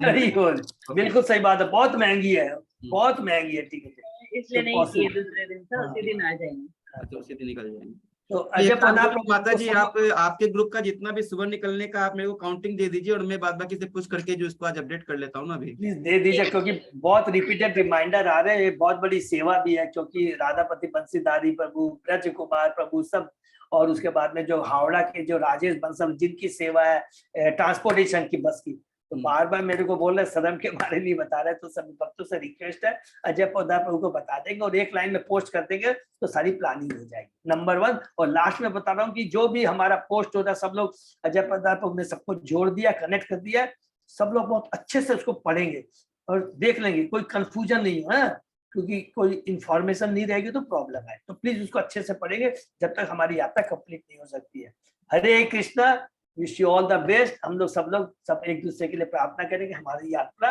हरि बोल। बिल्कुल सही बात है, बहुत महंगी है, बहुत महंगी है टिकट, इसलिए नहीं किए दूसरे दिन, तो उसी दिन आ जाएंगे। तो उसी दिन निकल जाएंगे। तो अजय प्रताप माता जी आप आपके ग्रुप का जितना भी सुबह निकलने का आप मेरे को काउंटिंग दे दीजिए और मैं बाद बाकी से पूछ करके जो इसको आज अपडेट कर लेता हूँ ना अभी। प्लीज दे दीजिए, क्योंकि बहुत रिपीटेड रिमाइंडर आ रहे हैं। ये बहुत बड़ी सेवा भी है, क्योंकि राधापति बंसीधारी प्रभु, ब्रज कुमार प्रभु सब, और उसके बाद में जो हावड़ा के जो राजेश बंसल जिनकी सेवा है ट्रांसपोर्टेशन की बस की, तो बार बार मेरे को बोल रहे सदम के बारे नहीं बता रहे। तो सभी भक्तों से रिक्वेस्ट है अजय प्रताप प्रभु को बता देंगे और एक लाइन में पोस्ट कर देंगे तो सारी प्लानिंग हो जाएगी, नंबर 1। और लास्ट में बता रहा हूँ कि जो भी हमारा पोस्ट होता है सब लोग अजय प्रताप प्रभु ने सबको जोड़ दिया, कनेक्ट कर दिया, सब लोग बहुत अच्छे से उसको पढ़ेंगे और देख लेंगे, कोई कंफ्यूजन नहीं है, क्योंकि कोई इंफॉर्मेशन नहीं रहेगी तो प्रॉब्लम है। तो प्लीज उसको अच्छे से पढ़ेंगे जब तक हमारी यात्रा कंप्लीट नहीं हो सकती है। Hare Krishna, wish you all the best. हम लोग सब एक दूसरे के लिए प्रार्थना करेंगे हमारी यात्रा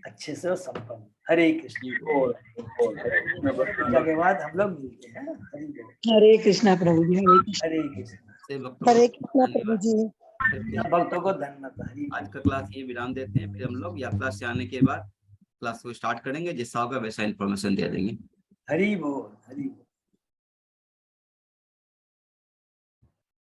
अच्छे से संपन्न। हरे कृष्ण। के बाद हम लोग मिलते हैं। हरे कृष्णा प्रभु जी, हरे कृष्ण। हरे कृष्णा प्रभु जी। भक्तों को धन्यवाद। आज का क्लास ये विराम देते हैं, फिर हम लोग यात्रा से आने के बाद क्लास को स्टार्ट करेंगे, जैसा होगा वैसा इन्फॉर्मेशन दे देंगे। हरि बोल, हरि बोल।